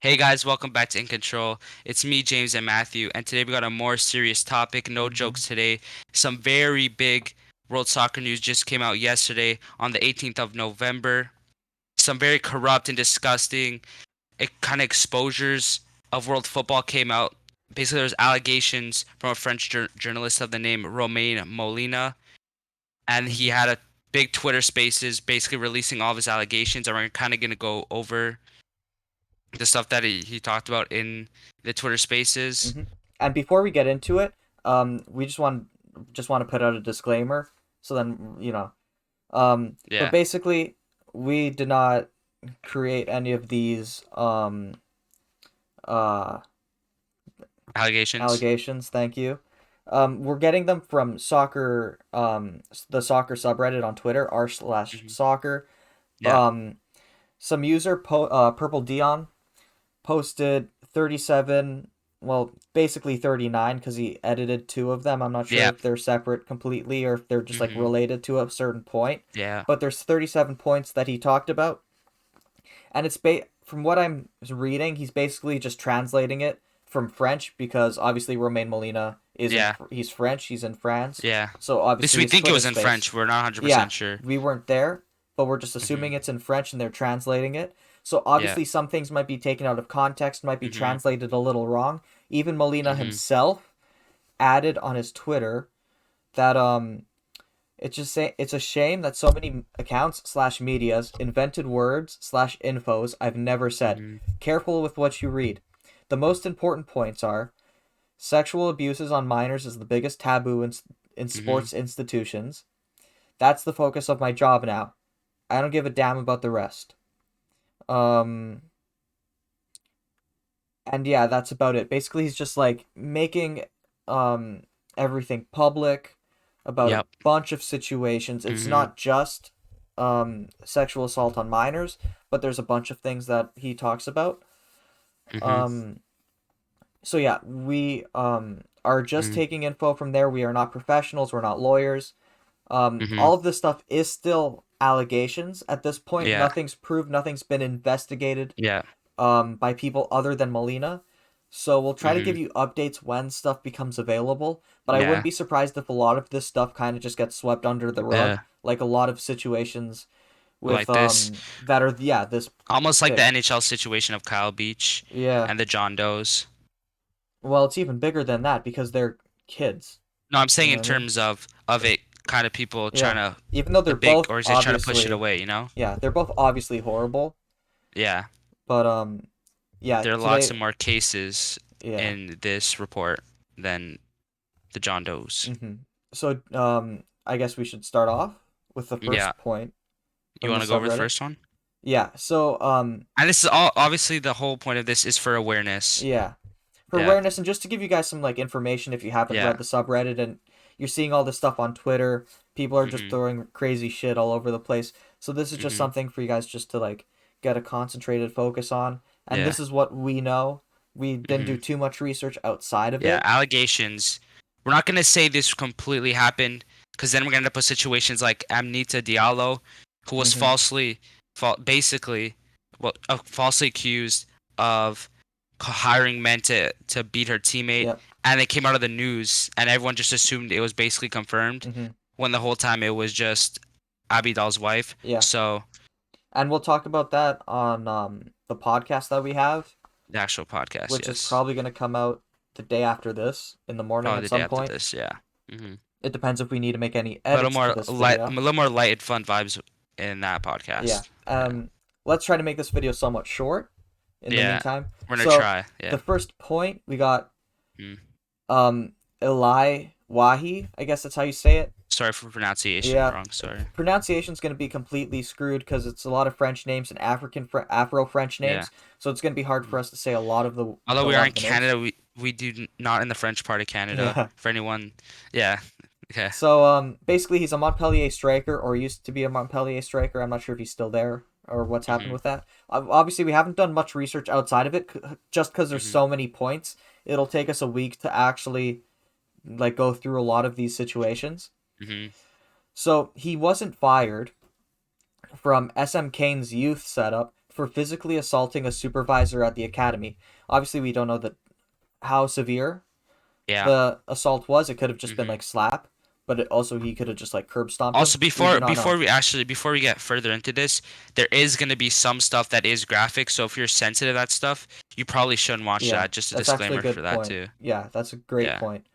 Hey guys, welcome back to InControl. It's me, James, and Matthew, and today we got a more serious topic. No hmm jokes today. Some very big World Soccer news just came out yesterday on the 18th of November. Some very corrupt and disgusting kind of exposures of world football came out. Basically, there's allegations from a French journalist of the name Romain Molina, and he hmm had a big Twitter Spaces basically releasing all of his allegations, and we're kind of going to go over the stuff that he talked about in the Twitter Spaces. hmm And before we get into it, we just want to put out a disclaimer. So then but Yeah, basically, we did not create any of these uh allegations. allegations. Thank you. We're getting them from the soccer subreddit on Twitter r slash Hmm. soccer. Yeah, Um, some user Purple Dion posted 37, well, basically 39 because he edited two of them. I'm not sure yeah, if they're separate completely or if they're just like hmm related to a certain point, yeah, but there's 37 points that he talked about, and from what I'm reading, he's basically just translating it from French because obviously Romain Molina yeah, he's French, he's in France. yeah. So At least obviously we his think it Twitter was in space. French. We're not Yeah, 100% sure. we weren't there, but we're just assuming Hmm. it's in French and they're translating it. So Yeah, obviously some things might be taken out of context, might be hmm translated a little wrong. Even Molina hmm himself added on his Twitter that it's a shame that so many accounts slash medias invented words slash infos I've never said. hmm Careful with what you read. The most important points are sexual abuses on minors is the biggest taboo in hmm sports institutions. That's the focus of my job now. I don't give a damn about the rest. Um, and yeah, that's about it. Basically, he's just like making um everything public about a Yep. bunch of situations. It's hmm not just sexual assault on minors, but there's a bunch of things that he talks about. hmm Um, so yeah, we are just hmm taking info from there. We are not professionals, we're not lawyers. hmm All of this stuff is still allegations at this point. Yeah, Nothing's proved, nothing's been investigated yeah, by people other than Molina. So we'll try to hmm give you updates when stuff becomes available, but I wouldn't yeah, be surprised if a lot of this stuff kind of just gets swept under the rug, yeah. like a lot of situations with Like this, that are yeah, this almost like the big. NHL situation of Kyle Beach Yeah. and the John Does. Well, it's even bigger than that because they're kids. No, I'm You saying know in what I mean? terms of it, kind of people trying Yeah. to Even though the they're big both organization trying to push it obviously away, you know? yeah, they're both obviously horrible, Yeah. but yeah, There are lots today of more cases yeah. in this report than the John Does. So I guess we should start off with the Yeah. first point You from the want to go over the subreddit. first one? Yeah. So And this is all obviously the whole point of this is for awareness. yeah. For Yeah. awareness and just to give you guys some like information if you haven't read Yeah. the subreddit and you're seeing all this stuff on Twitter, people are just Mhm. throwing crazy shit all over the place. So this is just Mhm. something for you guys just to like get a concentrated focus on. And Yeah. this is what we know. We didn't do Mhm. too much research outside of Yeah, it. allegations. We're not gonna say this completely happened because then we're gonna end up with situations like Amnita Diallo, who was Mhm. basically, well, falsely accused of hiring men to beat her teammate, Yep. and it came out of the news, and everyone just assumed it was basically confirmed, Mhm. when the whole time it was just Abidal's wife. Yeah. So And we'll talk about that on the podcast that we have, the actual podcast, which is yes, probably going to come out the day after this in the morning probably at the day some after point. this, yeah. hmm It depends if we need to make any A little edits to more this light, a video. little more light and fun vibes in that Yeah. podcast. Yeah. Let's try to make this video somewhat short in the Yeah, meantime. we're gonna So, try. the Yeah. first point we got Mm. Eli Wahi, I guess that's how you say it. Sorry for pronunciation Yeah. wrong. Sorry. Pronunciation's going to be completely screwed because it's a lot of French names and Afro French Yeah. names, so it's going to be hard for us to say Although a we are lot in of the names. Canada, we not in the French part of Canada. Yeah. For anyone, yeah. Okay. So basically he's a Montpellier striker or used to be a Montpellier striker. I'm not sure if he's still there or what's happened Mhm. with that. Obviously we haven't done much research outside of it just because there's Mhm. so many points. It'll take us a week to actually like go through a lot of these situations. Mhm. So he wasn't fired from SM Kane's youth setup for physically assaulting a supervisor at the academy. Obviously, we don't know how severe Yeah. the assault was. It could have just been hmm like slap, but he could have just like curb stomped him. Also, We do not know. before we get further into this, there is gonna be some stuff that is graphic. So if you're sensitive to that stuff, you probably shouldn't watch Yeah, that. Just a that's actually a disclaimer for good that point. too. Yeah, that's a great Yeah. point.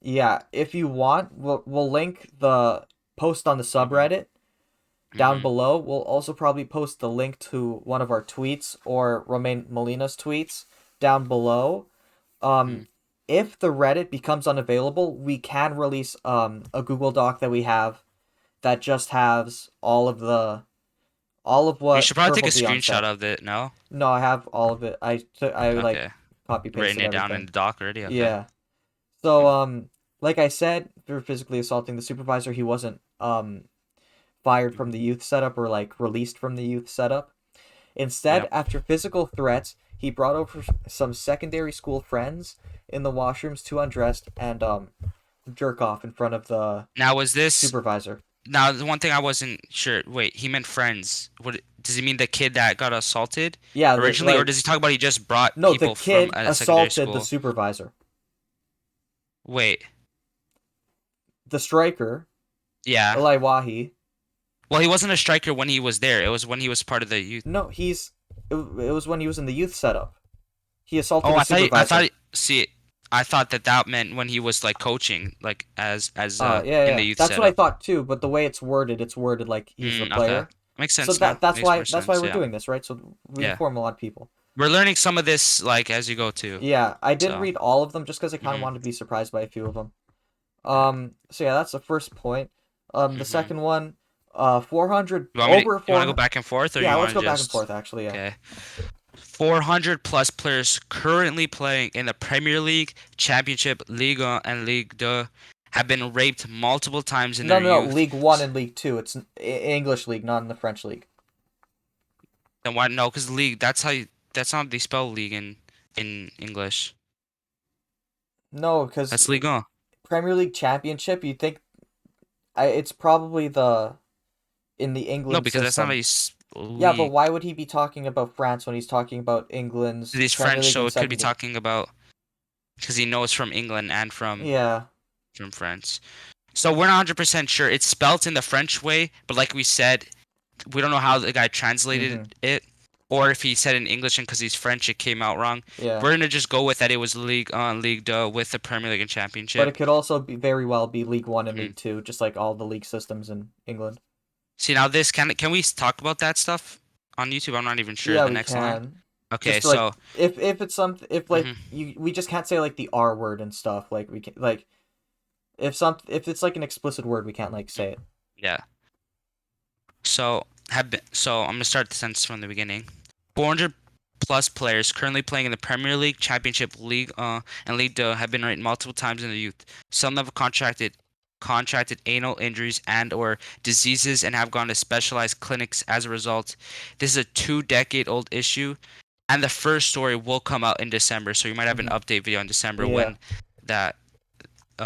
Yeah, if you want, we'll link the post on the hmm subreddit down hmm below. We'll also probably post the link to one of our tweets or Romain Molina's tweets down below. hmm Um, if the Reddit becomes unavailable, we can release a Google Doc that we have that just has all of You what should probably take Purple a Dion screenshot said. of it. No. No, I have all of it. I like Okay. copy Written pasted it down in everything. the doc already. Okay. Yeah. So Mm, like I said, for physically assaulting the supervisor, he wasn't fired from the mhm. youth setup or like released from the youth setup. Instead, Yep. after physical threats, he brought over some secondary school friends in the washrooms to undress and jerk off in front of the Now was this supervisor. now the one thing I wasn't sure. Wait, he meant friends. What does he mean? The kid that got assaulted Yeah, originally, or does he talk about he just brought no, the people from kid a secondary assaulted the school? supervisor. Wait. The striker, Yeah. Wahi. Well, he wasn't a striker when he was there. It was when he was part of the youth. No, it was when he was in the youth setup. He assaulted Oh, the I supervisor. thought. See, I thought that that meant when he was like coaching, like as Yeah, in the yeah. youth That's what I setup. thought too, but the way it's worded like he's the Okay. player. Makes So sense now. Makes more that's why sense. we're Yeah. doing this, right? So we Yeah. inform a lot of people. We're learning some of this like as you go too. Yeah, I didn't So. read all of them just because I kind of Mhm. wanted to be surprised by a few of them. Yeah. So yeah, that's the first point. The Mhm. second one, 400 You want me to? over You want to go 400. back and forth, or Yeah, you let's want to go back and just? forth. Actually, yeah. Okay. 400 plus players currently playing in the Premier League, Championship, Liga, and Ligue 2 have been raped multiple times in No, their no, no. youth. League One and League Two. It's English league, not in the French league. Then why? No, because league. That's not how they spell league in English. No, because That's Ligue 1. Premier League Championship. You think it's probably the in the No, England because that's not how system. you Yeah, but league. why would he be talking about France when he's talking about England's He's Premier French, League so and it could be Second League? talking about because he knows from England and Yeah. from France. So we're not 100% sure. It's spelt in the French way, but like we said, we don't know how the guy translated Mm-hmm. it, or if he said in English and because he's French, it came out wrong. Yeah. We're gonna just go with that. It was League League 2 with the Premier League and But it Championship. could also be very well be League One and Mhm. League Two, just like all the league systems in England. See now this can we talk about that stuff on YouTube? I'm not even sure Yeah, the we next line. can. Okay, Just like so if it's some if like mhm, you we just can't say like the R word and stuff. Like we can like if it's like an explicit word, we can't like say it. yeah. So I'm gonna start the sentence from the beginning. 400 plus players currently playing in the Premier League, Championship, League and League 2 have been raped multiple times in the youth. Some have contracted anal injuries and or diseases and have gone to specialized clinics as a result. This is a 2-decade-old issue, and the first story will come out in December. So you might have an Hmm. update video in December Yeah. when that I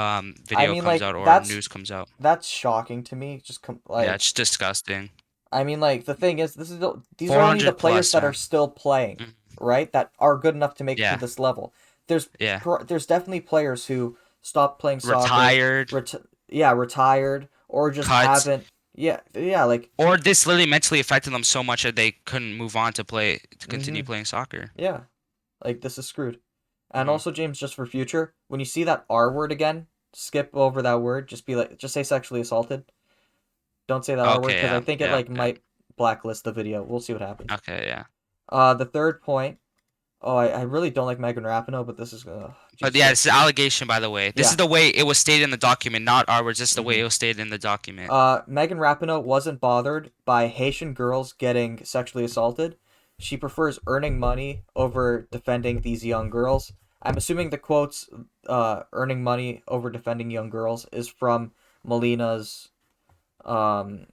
video mean comes like out or news comes out. that's shocking to me. Yeah, Like it's disgusting. I mean like the thing is these are only the 400 players plus, that are man. still playing, Mhm. right? That are good enough to make it to Yeah, this level. There's yeah. there's definitely players who stopped playing soccer, Retired, retired or just cut, haven't. Yeah, like or this literally mentally affected them so much that they couldn't move on to continue mhm. playing soccer. Yeah. Like this is screwed. And hmm also, James, just for future, when you see that R word again, skip over that word. Just say sexually assaulted. Don't say that R word Okay, because I yeah, think it yeah, like yeah. might blacklist the video. We'll see what happens. Okay, yeah. The third point. Oh, I really don't like Megan Rapinoe, but this is But Jesus yeah, Christ. it's an allegation, by the way. This is Yeah. the way it was stated in the document, not our words. This is the way Mm-hmm. it was stated in the document. Megan Rapinoe wasn't bothered by Haitian girls getting sexually assaulted. She prefers earning money over defending these young girls. I'm assuming the quotes, earning money over defending young girls, is from Molina's um,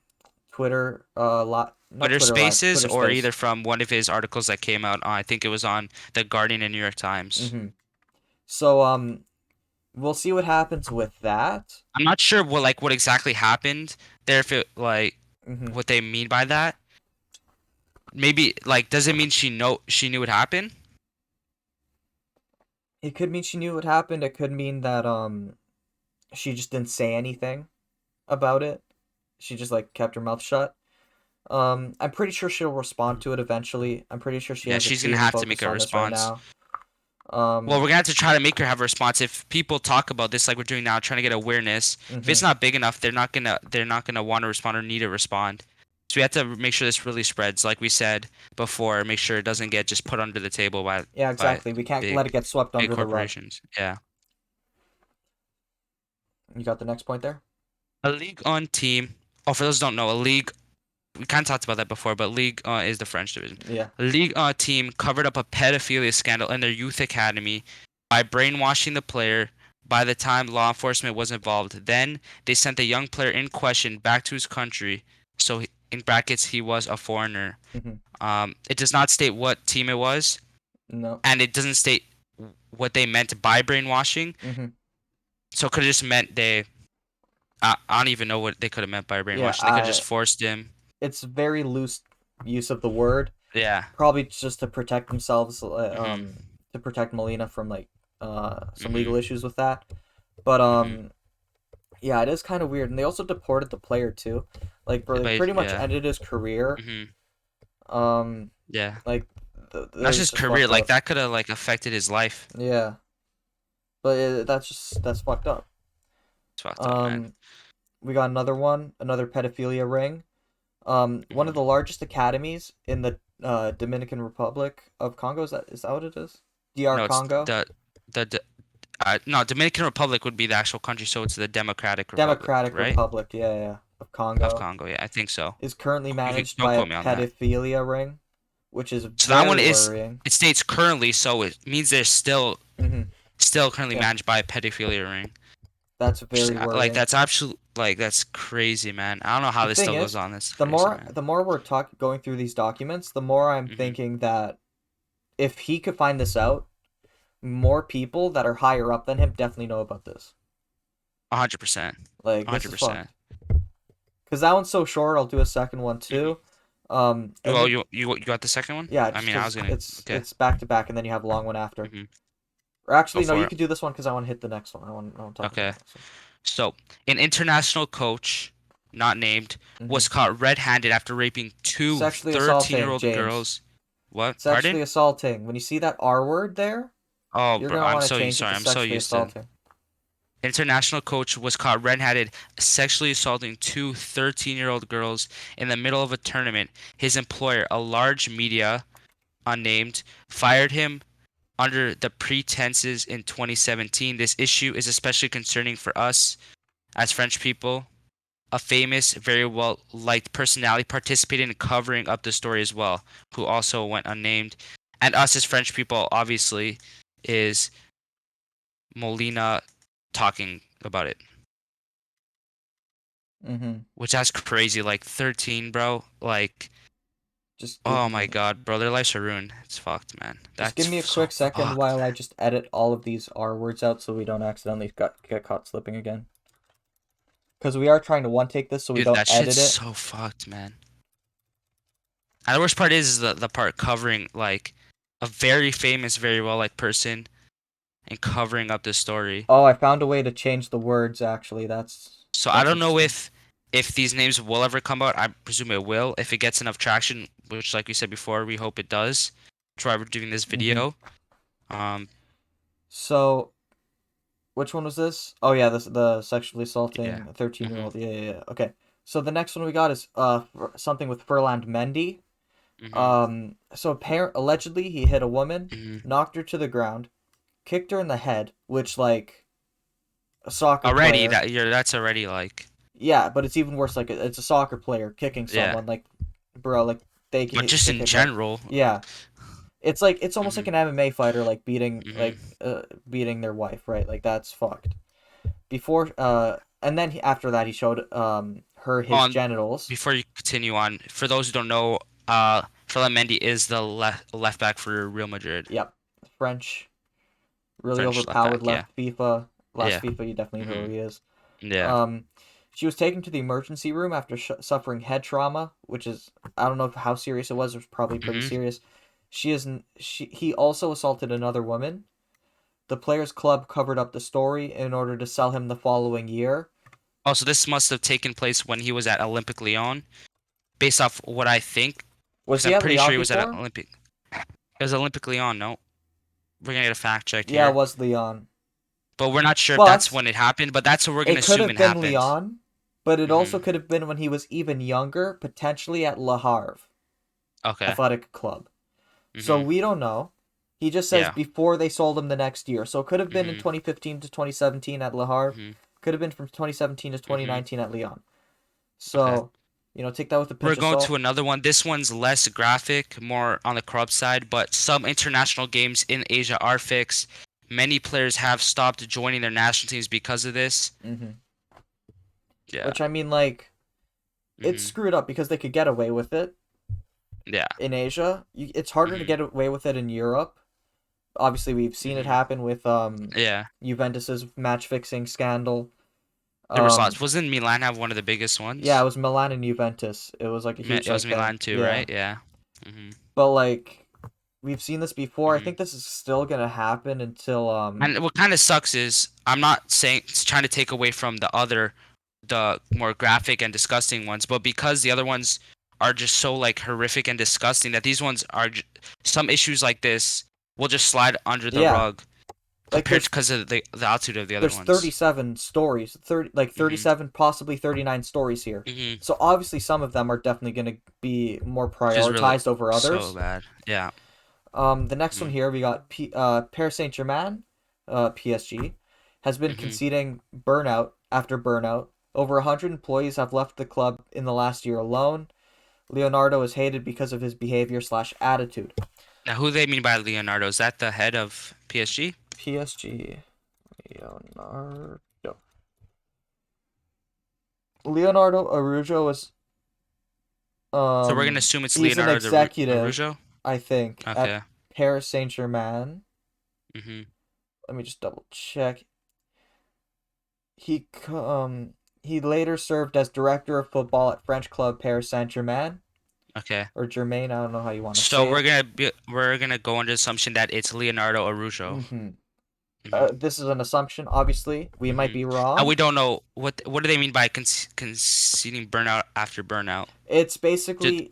Twitter, not Twitter Twitter Live, Spaces, Twitter or Space. either from one of his articles that came out. I think it was on The Guardian and New York Times. Mm-hmm. So, we'll see what happens with that. I'm not sure what exactly happened there, if it like Mm-hmm. what they mean by that. maybe like does it mean she knew it happened? It could mean she knew what happened. It could mean that she just didn't say anything about it. She just like kept her mouth shut. I'm pretty sure she'll respond to it eventually. I'm pretty sure she Yeah, has a she's gonna team have to make focused a on this right response. now. Well, Um, we're gonna have to try to make her have a response. If people talk about this like we're doing now, trying to get awareness, if it's mhm. not big enough, they're not gonna want to respond or need to respond. So we have to make sure this really spreads, like we said before. Make sure it doesn't get just put under the table Yeah, by exactly. We can't let it big get swept big under the rug. corporations. Yeah. You got the next point there? A league on team. Oh, for those who don't know, a league. We kind of talked about that before, but league is the French division. Yeah. A league team covered up a pedophilia scandal in their youth academy by brainwashing the player. By the time law enforcement was involved, then they sent the young player in question back to his country. So in brackets, he was a foreigner. Mhm. It does not state what team it was, No. and it doesn't state what they meant by brainwashing. Mhm. So it could have just meant they. I don't even know what they could have meant by Yeah, brainwashing. They could have just forced him. it's very loose use of the word. Yeah. Probably just to protect themselves, Mhm. to protect Molina from like some legal Mhm. issues with that. But Mhm. yeah, it is kind of weird, and they also deported the player too. Like, bro, they But pretty much yeah. ended his career. Mhm. Um, Yeah. like, Not there's just just career, fucked like up. that could have like affected his life. Yeah, but that's fucked up. It's fucked up, man. Um, we got another one, another pedophilia ring. One of Mhm. the largest academies in the Dominican Republic of Congo. Is that what it is? DR No, it's Congo, the no, Dominican Republic would be the actual country, so it's the Democratic Republic, Democratic right? Republic. Yeah, yeah, of Of Congo Congo, yeah, I think so. is currently You can, managed don't by a quote me on that. pedophilia ring, which is So that one very is worrying. it states currently, so it means they're Hmm. still currently Yeah, managed by a pedophilia ring. that's Which is, very like worrying. that's absolute like that's crazy, man. I don't know how The this thing still goes is, on. That's the crazy, more man. the more we're going through these documents, the more I'm Mhm. thinking that if he could find this out, more people that are higher up than him definitely know about this. 100%. Like, this is 100%. fucked. Because that one's so short, I'll do a second one too. Mhm. And Oh, we you got the second one? Yeah, I just mean, I because was gonna. it's Okay. it's back to back, and then you have a long one after. Mhm. Or Go actually, no, for you it. could do this one because I want to hit the next one. I want to talk about Okay. the next one. So, an international coach, not named, Hmm. was caught red-handed after raping two Sexually assaulting, 13-year-old James. girls. What? Pardon? Sexually assaulting. When you see that R word there, Oh, you're bro, gonna I'm want to so used. change it Sorry, to I'm so sexually used to. assaulting. International coach was caught red-handed sexually assaulting two 13-year-old girls in the middle of a tournament. His employer, a large media, unnamed, fired him under the pretenses in 2017. This issue is especially concerning for us as French people. A famous, very well liked personality participated in covering up the story as well, who also went unnamed. And us as French people, obviously, is Molina talking about it, Hmm. which that's crazy. Like 13, bro. Like, Just give oh my me God, bro, their lives are ruined. It's fucked, man. just give That's me a so quick second while fucked. I just edit all of these R words out so we don't accidentally get caught slipping again. Because we are trying to one take this so we Dude, don't that shit's edit it. so fucked, man. And the worst part is the part covering like a very famous, very well liked person and covering up the story. Oh, I found a way to change the words. Actually, So I that's don't know interesting. if these names will ever come out. I presume it will if it gets enough traction, which like we said before, we hope it does. That's why we're doing this Hmm. video. Um, So which one was this? Oh yeah, this the sexually yeah. assaulting a 13-year-old. Mhm. Yeah, yeah, yeah. Okay. So the next one we got is something with Furland Mendy. Mhm. So apparent allegedly he hit a woman, Mhm. knocked her to the ground, kicked her in the head, which like a soccer Already player. that's already like Yeah, but it's even worse. Like it's a soccer player kicking yeah. someone. Like, bro, like they But can just kick in it hard. general. Yeah, it's almost like Mhm. an MMA fighter like Mhm. beating their wife, right? Like that's fucked. Before and then after that he showed her his On genitals. before you continue on, for those who don't know, Ferland Mendy is the left back for Real Madrid. Yep, French, really French left overpowered back, yeah. left FIFA. Last Yeah. FIFA, you definitely know who Mhm. he is. Yeah. Um, She was taken to the emergency room after suffering head trauma, which is, I don't know how serious it was. It was probably pretty Mm-hmm. serious. He also assaulted another woman. The players' club covered up the story in order to sell him the following year. Oh, so this must have taken place when he was at Olympic Lyon, based off what I think, Was because he I'm at pretty sure Lyon he was at before? Olympic. It was Olympic Lyon, no? We're gonna get a fact checked Yeah, it here, was Lyon. but we're not sure if that's But when it happened. But that's what we're gonna it could assume have it been happened. Lyon, but it also Mm-hmm. could have been when he was even younger, potentially at Le Havre Okay. Athletic Club. So Mm-hmm. we don't know. He just says Yeah. before they sold him the next year. So it could have been in Mm-hmm. 2015 to 2017 at Le Havre. Mm-hmm. Could have been from 2017 to Mm-hmm. 2019 at Lyon. Okay. So, take that with a We're pinch of going to salt. another one. This one's less graphic, more on the corrupt side, but some international games in Asia are fixed. Many players have stopped joining their national teams because of this. hmm Yeah. Which, I mean, like, it's Hmm. screwed up because they could get away with it Yeah. in Asia. It's harder to Hmm. get away with it in Europe. Obviously, we've seen it Hmm. happen with Yeah. Juventus's match fixing scandal. There was Um, lots. Wasn't Milan have one of the biggest yeah, it ones? was Milan and Juventus. It was like a huge It was like thing. Milan too, Yeah, right? Yeah. Hmm. but like we've seen this before. I Hmm. think this is still gonna happen until And what kind of sucks is I'm not saying trying to take away from the more graphic and disgusting ones, but because the other ones are just so like horrific and disgusting that these ones are some issues like this will just slide under the yeah, rug like compared because of the altitude of the other there's ones. 37 stories, 37 possibly 39 stories here. Hmm. So obviously some of them are definitely gonna be more Which is really prioritized over so others. bad. Yeah. The next one Hmm. here we got Paris Saint-Germain, PSG, has been Hmm. conceding burnout after burnout. Over 100 employees have left the club in the last year alone. Leonardo is hated because of his behavior/attitude. Now, who they mean by Leonardo? Is that the head of PSG? PSG Leonardo. Leonardo Arujo is So we're gonna assume it's he's an Leonardo executive, Arujo. I think, at Okay. Paris Saint-Germain. Hmm. Let me just double check. He he later served as director of football at French club Paris Saint-Germain Okay. or Germain, I don't know how you want to So say it. we're gonna go under the assumption that it's Leonardo Arujo. hmm Hmm. This is an assumption, obviously. We might Hmm. be And wrong. we don't know what do they mean by conceding burnout after burnout? It's Did basically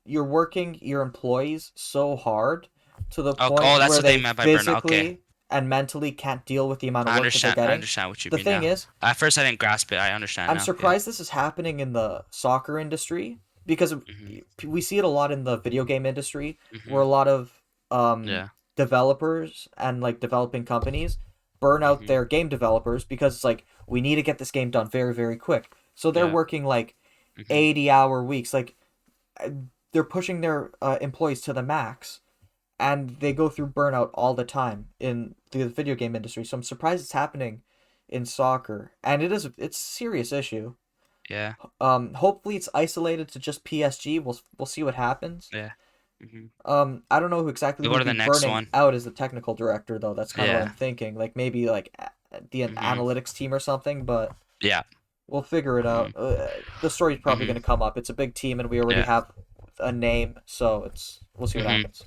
you're working your employees so hard to the oh, point that's where what they they meant by burnout. Okay, physically and mentally can't deal with the amount of I work that they're understand. I getting. understand what you The mean thing now. is, At first, I didn't grasp it. I understand I'm now. Yeah. surprised this is happening in the soccer industry because Hmm. we see it a lot in the video game industry where Hmm. a lot of Yeah. developers and like developing companies burn out Hmm. their game developers because it's like we need to get this game done very very quick. So they're Yeah. working like Hmm. 80-hour weeks. Like uh, they're pushing their employees to the max and they go through burnout all the time in the video game industry. So I'm surprised it's happening in soccer, and it's a serious issue. Yeah. Hopefully it's isolated to just PSG. We'll see what happens. Yeah. Hmm. I don't know who exactly We go would to be the next burning one. out as the technical director though. That's kind of what I'm Yeah. thinking. Like maybe like the Hmm. analytics team or something, but Yeah. we'll figure it Hmm. out. The story's probably Hmm. going to come up. It's a big team and we already Yeah. have a name, so it's we'll see what Hmm. happens.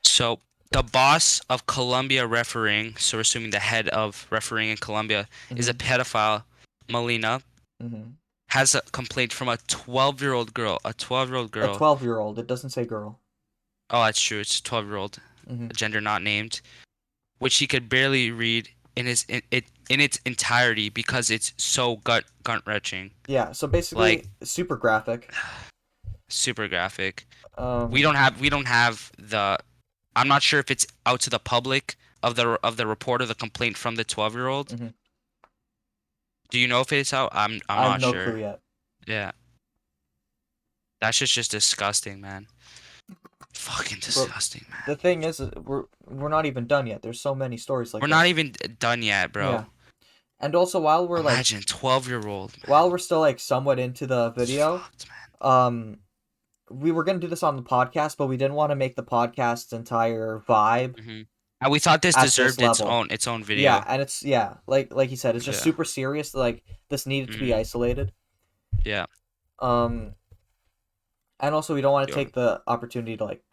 So the boss of Colombia refereeing, so we're assuming the head of refereeing in Colombia is a Mhm. pedophile, Molina, Mhm. has a complaint from a 12-year-old girl. A 12-year-old A girl. 12-year-old. It doesn't say girl. Oh, that's true. It's a 12-year-old, Mhm. gender not named, which he could barely read in its entirety because it's so gut wrenching. Yeah, so Like basically super graphic. super graphic. We Um don't have we don't have the I'm not sure if it's out to the public of the report of the complaint from the 12-year-old. mhm. Do you know if it's out? I'm I have not no clue sure. yet. Yeah. That's just disgusting, man. Fucking But disgusting, man. the thing is we're not even done yet. There's so many stories like We're not this. even done yet, Yeah. bro. And also Imagine 12-year-old, man. while we're still like somewhat into the It's video, fucked, man. um we were going to do this on the podcast, but we didn't want to make the podcast's entire vibe Hmm. And we thought this at this deserved its level. own Yeah, video. and it's like you said, it's just Yeah. super serious. Like this needed to be Hmm. isolated. Yeah. Um, and also we don't want to Yeah. take the opportunity to like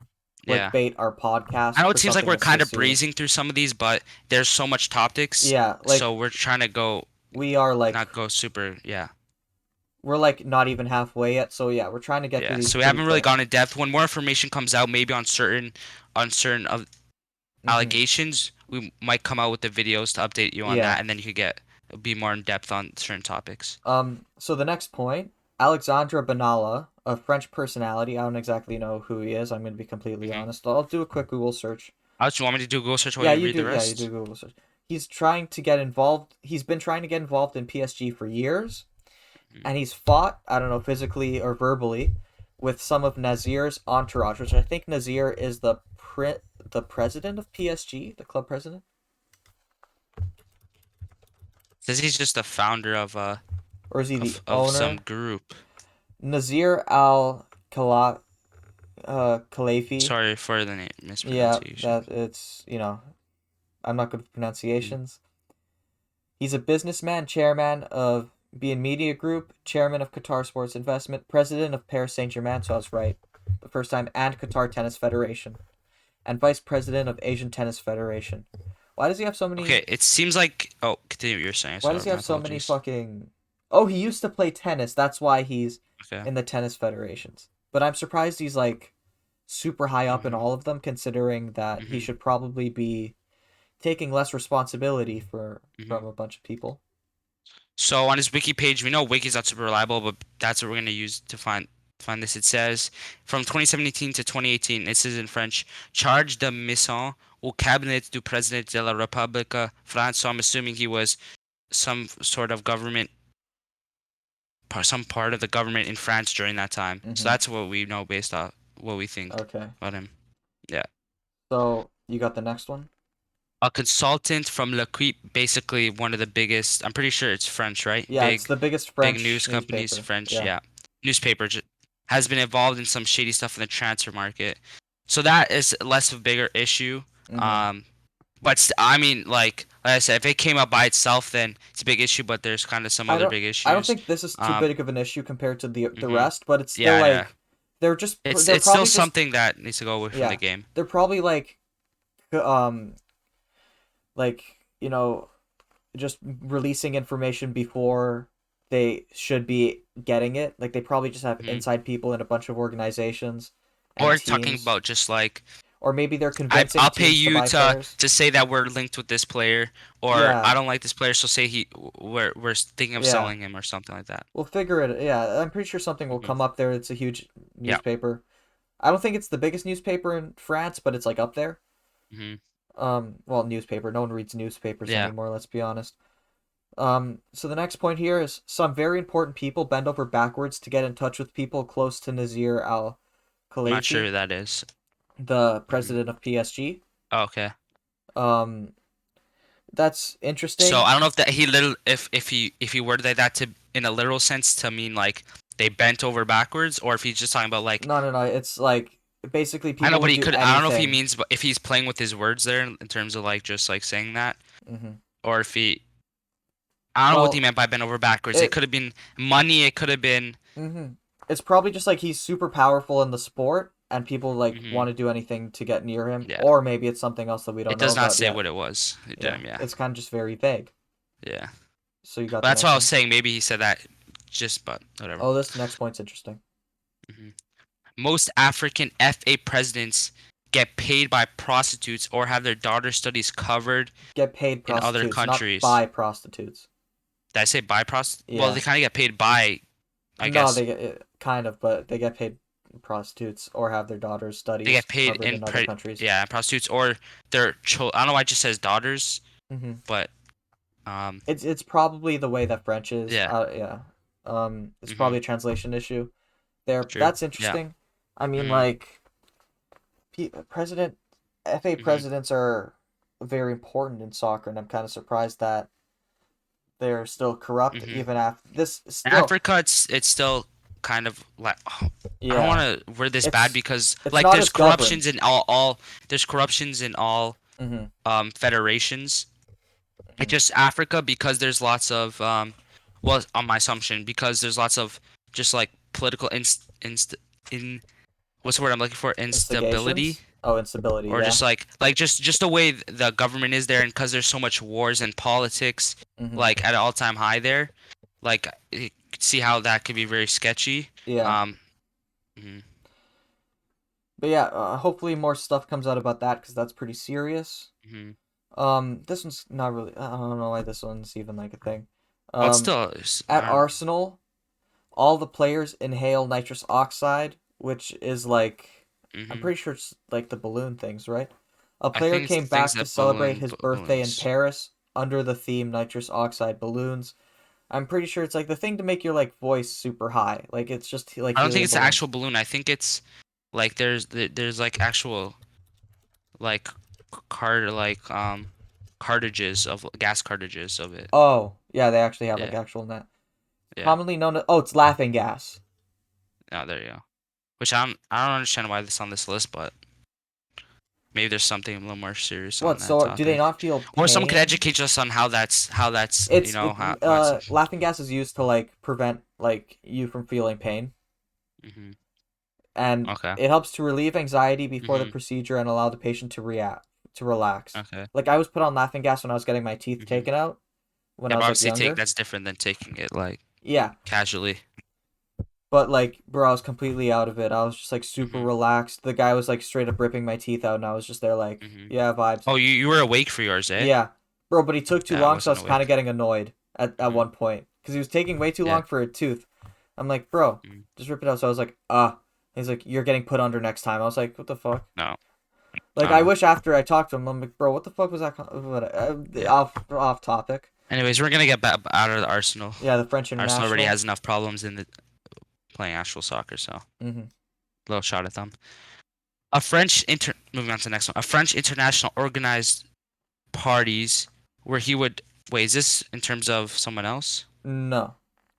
Yeah. clickbait our I podcast know for it seems like something we're that's so kind of serious. breezing through some of these, but there's so much topics, Yeah, like so we're trying to go we are like not go super. Yeah. we're like not even halfway yet. So yeah, we're trying to get through Yeah. these So we pretty haven't really quick. gone in depth. When more information comes out, maybe on certain of Hmm. allegations, we might come out with the videos to update you on Yeah. that, and then you could get be more in depth on certain topics. So the next point, Alexandre Benalla, a French personality. I don't exactly know who he is. I'm going to be completely Hmm. honest. I'll do a quick Google search. Oh, do you want me to do a Google search while Yeah, you you read do. the Yeah, you do rest? Google search. He's trying to get involved. He's been trying to get involved in PSG for years, Mhm. and he's fought, I don't know, physically or verbally, with some of Nazir's entourage, which I think Nazir is the president of PSG, the club president, Says he's just the founder or is he the of some owner? group. Nazir Al Khalifi. Sorry for the name Yeah, mispronunciation. that it's I'm not good with Mhm. pronunciations. He's a businessman, chairman of BN Media Group, chairman of Qatar Sports Investment, president of Paris Saint Germain. So I was right the first time, and Qatar Tennis Federation, and vice president of Asian Tennis Federation. Why does he have so many? Okay, it seems like. Oh, continue what you're saying. Why does Sorry, he my have so many apologies. fucking? Oh, he used to play tennis. That's why he's Okay. in the tennis federations. But I'm surprised he's like super high up in Mhm. all of them, considering that he Mhm. should probably be taking less responsibility for Mhm. from a bunch of people. So on his wiki page, we know wiki's not super reliable, but that's what we're gonna use to find this. It says from 2017 to 2018. This is in French. Charge de mission au cabinet du président de la République France. So I'm assuming he was some sort of government, some part of the government in France during that time. So Mm-hmm. that's what we know based off what we think Okay. about him. Yeah. So you got the next one? A consultant from L'Equipe, basically one of the biggest, I'm pretty sure it's French, right? Yeah, it's the biggest Big French news companies, newspaper. French, Yeah. yeah. Newspaper has been involved in some shady stuff in the transfer market. So that is less of a bigger issue. Mm-hmm. Um, but I mean, like I said, if it came up by itself, then it's a big issue. But there's kind of some I other don't big I don't issues. think this is too Um, big of an issue compared to the hmm rest, but it's still Yeah, yeah. like they're just they're It's still probably just something that needs to go away from the yeah, game. they're probably um like just releasing information before they should be getting it. Like they probably just have Hmm inside people in a bunch of organizations and Or talking teams, about just like or maybe they're convincing I'll pay teams to you buy players. to say that we're linked with this player, or I Yeah, don't like this player, so say we're thinking of yeah. selling him or something like that. We'll figure it. Yeah, I'm pretty sure something will Hmm come up there. It's a huge Yeah. newspaper. I don't think it's the biggest newspaper in France, but it's like up there. hmm Well, newspaper. No one reads newspapers Yeah. anymore, let's be honest. So the next point here is some very important people bend over backwards to get in touch with people close to Nazir Al I'm not sure Khalifi, who that is. the Hmm president of PSG. Oh, okay. Um, that's So interesting. I don't know if that he little if he worded that to in a literal sense to mean like they bent over backwards, or if he's just talking about like No, no, no. It's like basically I know, people but would he do could I don't know if he anything. means but if he's playing with his words there in terms of like just like saying that, Hmm. or if he I don't know what he Well, meant by bent over backwards. It it could have been money. It could have been. hmm it's probably just like he's super powerful in the sport, and people like Hmm want to do anything to get near him, Yeah. or maybe it's something else that we don't It know does not about say yet. what it was. It Yeah, didn't, yeah. it's kind of just very vague. Yeah. So you got But the that's why next I was one. saying maybe he said that just, but whatever. Oh, this next point's interesting. hmm Most African FA presidents get paid by prostitutes or have their daughter studies covered Get paid in other prostitutes, not countries. buy prostitutes. Did I say by prostitutes? Well, Yeah. they kind of get paid by, I No, guess. they get kind of, but they get paid prostitutes or have their daughters' They get studies paid covered in other countries. yeah, prostitutes or their I don't know why it just says daughters, Hmm. but um, It's probably the way that French is. yeah. Yeah. It's hmm probably a translation issue there. True. That's Yeah. interesting. I mean, hmm like, president, FA hmm presidents are very important in soccer, and I'm kind of surprised that they're still corrupt hmm even after this. In Still, Africa, it's still kind of like I don't yeah, want to word this bad it's because it's like not there's as governed. corruptions in all there's corruptions in all Mm-hmm. federations. It's Mm-hmm. just Africa because there's lots of well, on my assumption, because there's lots of just like political in what's the word I'm looking for? Instability, Instigations? Oh, instability, or yeah. just just the way the government is there, and because there's so much wars and politics Mm-hmm. like at an all-time high there, like you could see how that could be very sketchy. Yeah. Um, mhm, But yeah, hopefully more stuff comes out about that because that's pretty serious. mhm. This one's not really. I don't know why this one's even like a thing. Well, it's Um, still, at I don't know. Arsenal, all the players inhale nitrous oxide, which is like, I'm Hmm. pretty sure it's like the balloon things, right? A I player think it's the came things back to that celebrate his birthday in balloons. Paris under the theme nitrous oxide balloons. I'm pretty sure it's like the thing to make your like voice super high. Like it's just like I don't think helium it's an balloons. actual balloon. I think it's like there's like actual like cartridges of gas cartridges of it. Oh, yeah, they actually have like Yeah, actual net. yeah. Commonly known as, oh, it's laughing gas. Oh, there you go. Which I don't understand why this on this list, but maybe there's something a little more serious on What? that So do they topic. not feel Or someone could pain? educate us on how that's It's it. how why it's. Laughing gas is used to like prevent like you from feeling pain, Hmm. and Okay. it helps to relieve anxiety before the Hmm. procedure and allow the patient to react to relax. Okay. Like I was put on laughing gas when I was getting my teeth Hmm. taken out when Yeah, I but was like obviously take younger. that's different than taking it like Yeah, casually. but like, bro, I was completely out of it. I was just like super Hmm. relaxed. The guy was like straight up ripping my teeth out, and I was just there like, Hmm. yeah, vibes. Oh, you were awake for yours, eh? Yeah, bro, but he took too Yeah, I long, so I wasn't was kind of awake. getting annoyed at Hmm. one point because he was taking way too Yeah. long for a tooth. I'm like, bro, Mm. just rip it out. So I was like, ah. He's like, you're getting put under next time. I was like, what the fuck? No. Like, I Uh, wish after I talked to him, I'm like, bro, what the fuck was that? yeah. Off topic. Anyways, we're gonna get back out of the Arsenal. Yeah, the French Arsenal already international. has enough problems in the playing actual soccer, so Mm-hmm. little shot at them. Moving on to the next one. A French international organized parties where he would wait, is this in terms of someone else? No,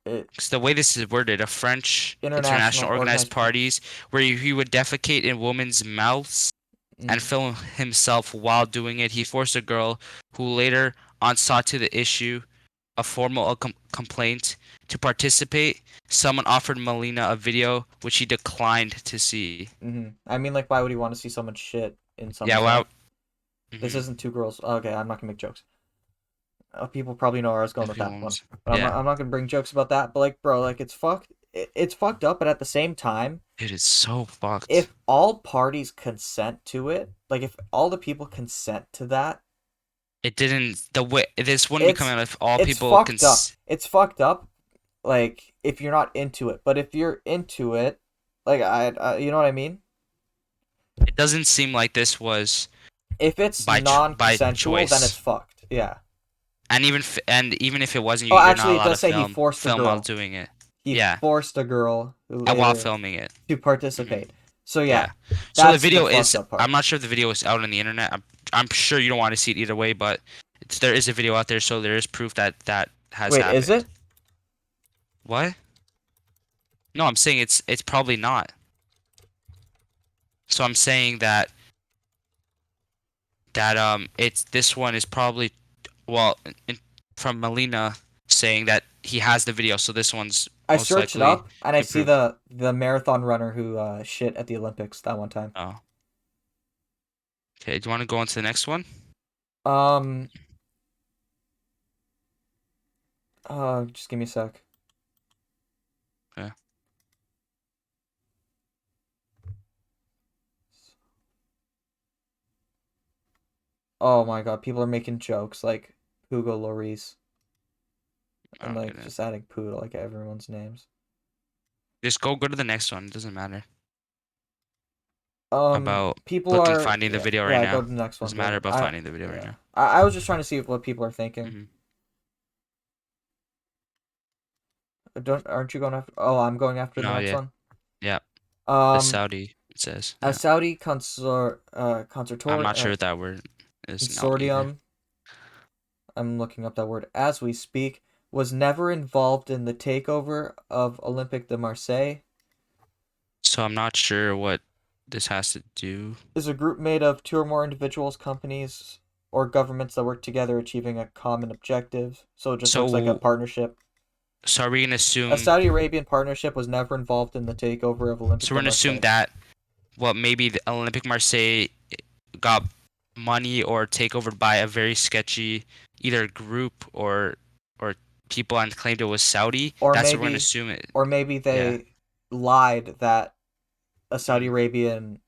it 'Cause the way this is worded, a French international international organized organized. parties where he would defecate in women's mouths and Mm-hmm. film himself while doing it. He forced a girl who later on sought to the issue a formal complaint to participate. Someone offered Molina a video which he declined to see. Mm-hmm. I mean, like, why would he want to see someone shit in Yeah, someone's well, mouth? This hmm isn't two girls. Okay, I'm not gonna make jokes. People probably know where I was going with that one, but I'm not. Yeah, I'm not gonna bring jokes about that. But like, bro, like, it's fucked. It's fucked up, but at the same time, it is so fucked. if all parties consent to it, like, if all the people consent to that, It didn't the way this wouldn't be coming it's out if all it's people can. fucked up. It's fucked up. Like, if you're not into it, but if you're into it, like, you know what I mean? It doesn't seem like this was If it's by non-consensual, then it's choice. fucked. Yeah. And even if it wasn't, Oh, you're not actually, it allowed to does say he film forced a while girl. doing it. He Yeah, forced a girl who while later filming it. to Hmm. participate. So yeah, Yeah. So the that's the video fucked is. up I'm part. not sure if the video is out on the internet. I'm sure you don't want to see it either way, but there is a video out there, so there is proof that that has Wait, is happened. it? What? No, I'm saying it's probably not. So I'm saying that it's this one is probably well in, from Melina saying that he has the video, so this one's I most search it likely up and I see improved. the marathon runner who shit at the Olympics that one time. Oh, okay. Do you want to go on to the next one? Um, just give me a sec. Okay. Oh my god, people are making jokes like Hugo Lloris and Oh like goodness. just adding poo to like everyone's names. Just go to the next one. It doesn't matter Um, about people looking are finding the yeah video right yeah. Go now. to the next one, Doesn't matter bro. about finding the video right Yeah. now. I was just trying to see what people are thinking. Hmm. Don't aren't you going after? Oh, I'm going after the No, next yeah, one. yeah. The Um, Saudi it says. a Yeah. Saudi I'm not sure what that word is now either. consortium. I'm looking up that word as we speak. Was never involved in the takeover of Olympique de Marseille. So I'm not sure what. this has to do. Is a group made of two or more individuals, companies, or governments that work together achieving a common objective. So it just looks like a So, partnership. so are we gonna A assume? Saudi Arabian partnership was never involved in the takeover of Olympique So we're de gonna assume Marseille. that what maybe the Olympic Marseille got money or takeover by a very sketchy either group or people and claimed it was Saudi. Or That's what we're gonna maybe assume it. or maybe Yeah. they lied that a Saudi Mm. Arabian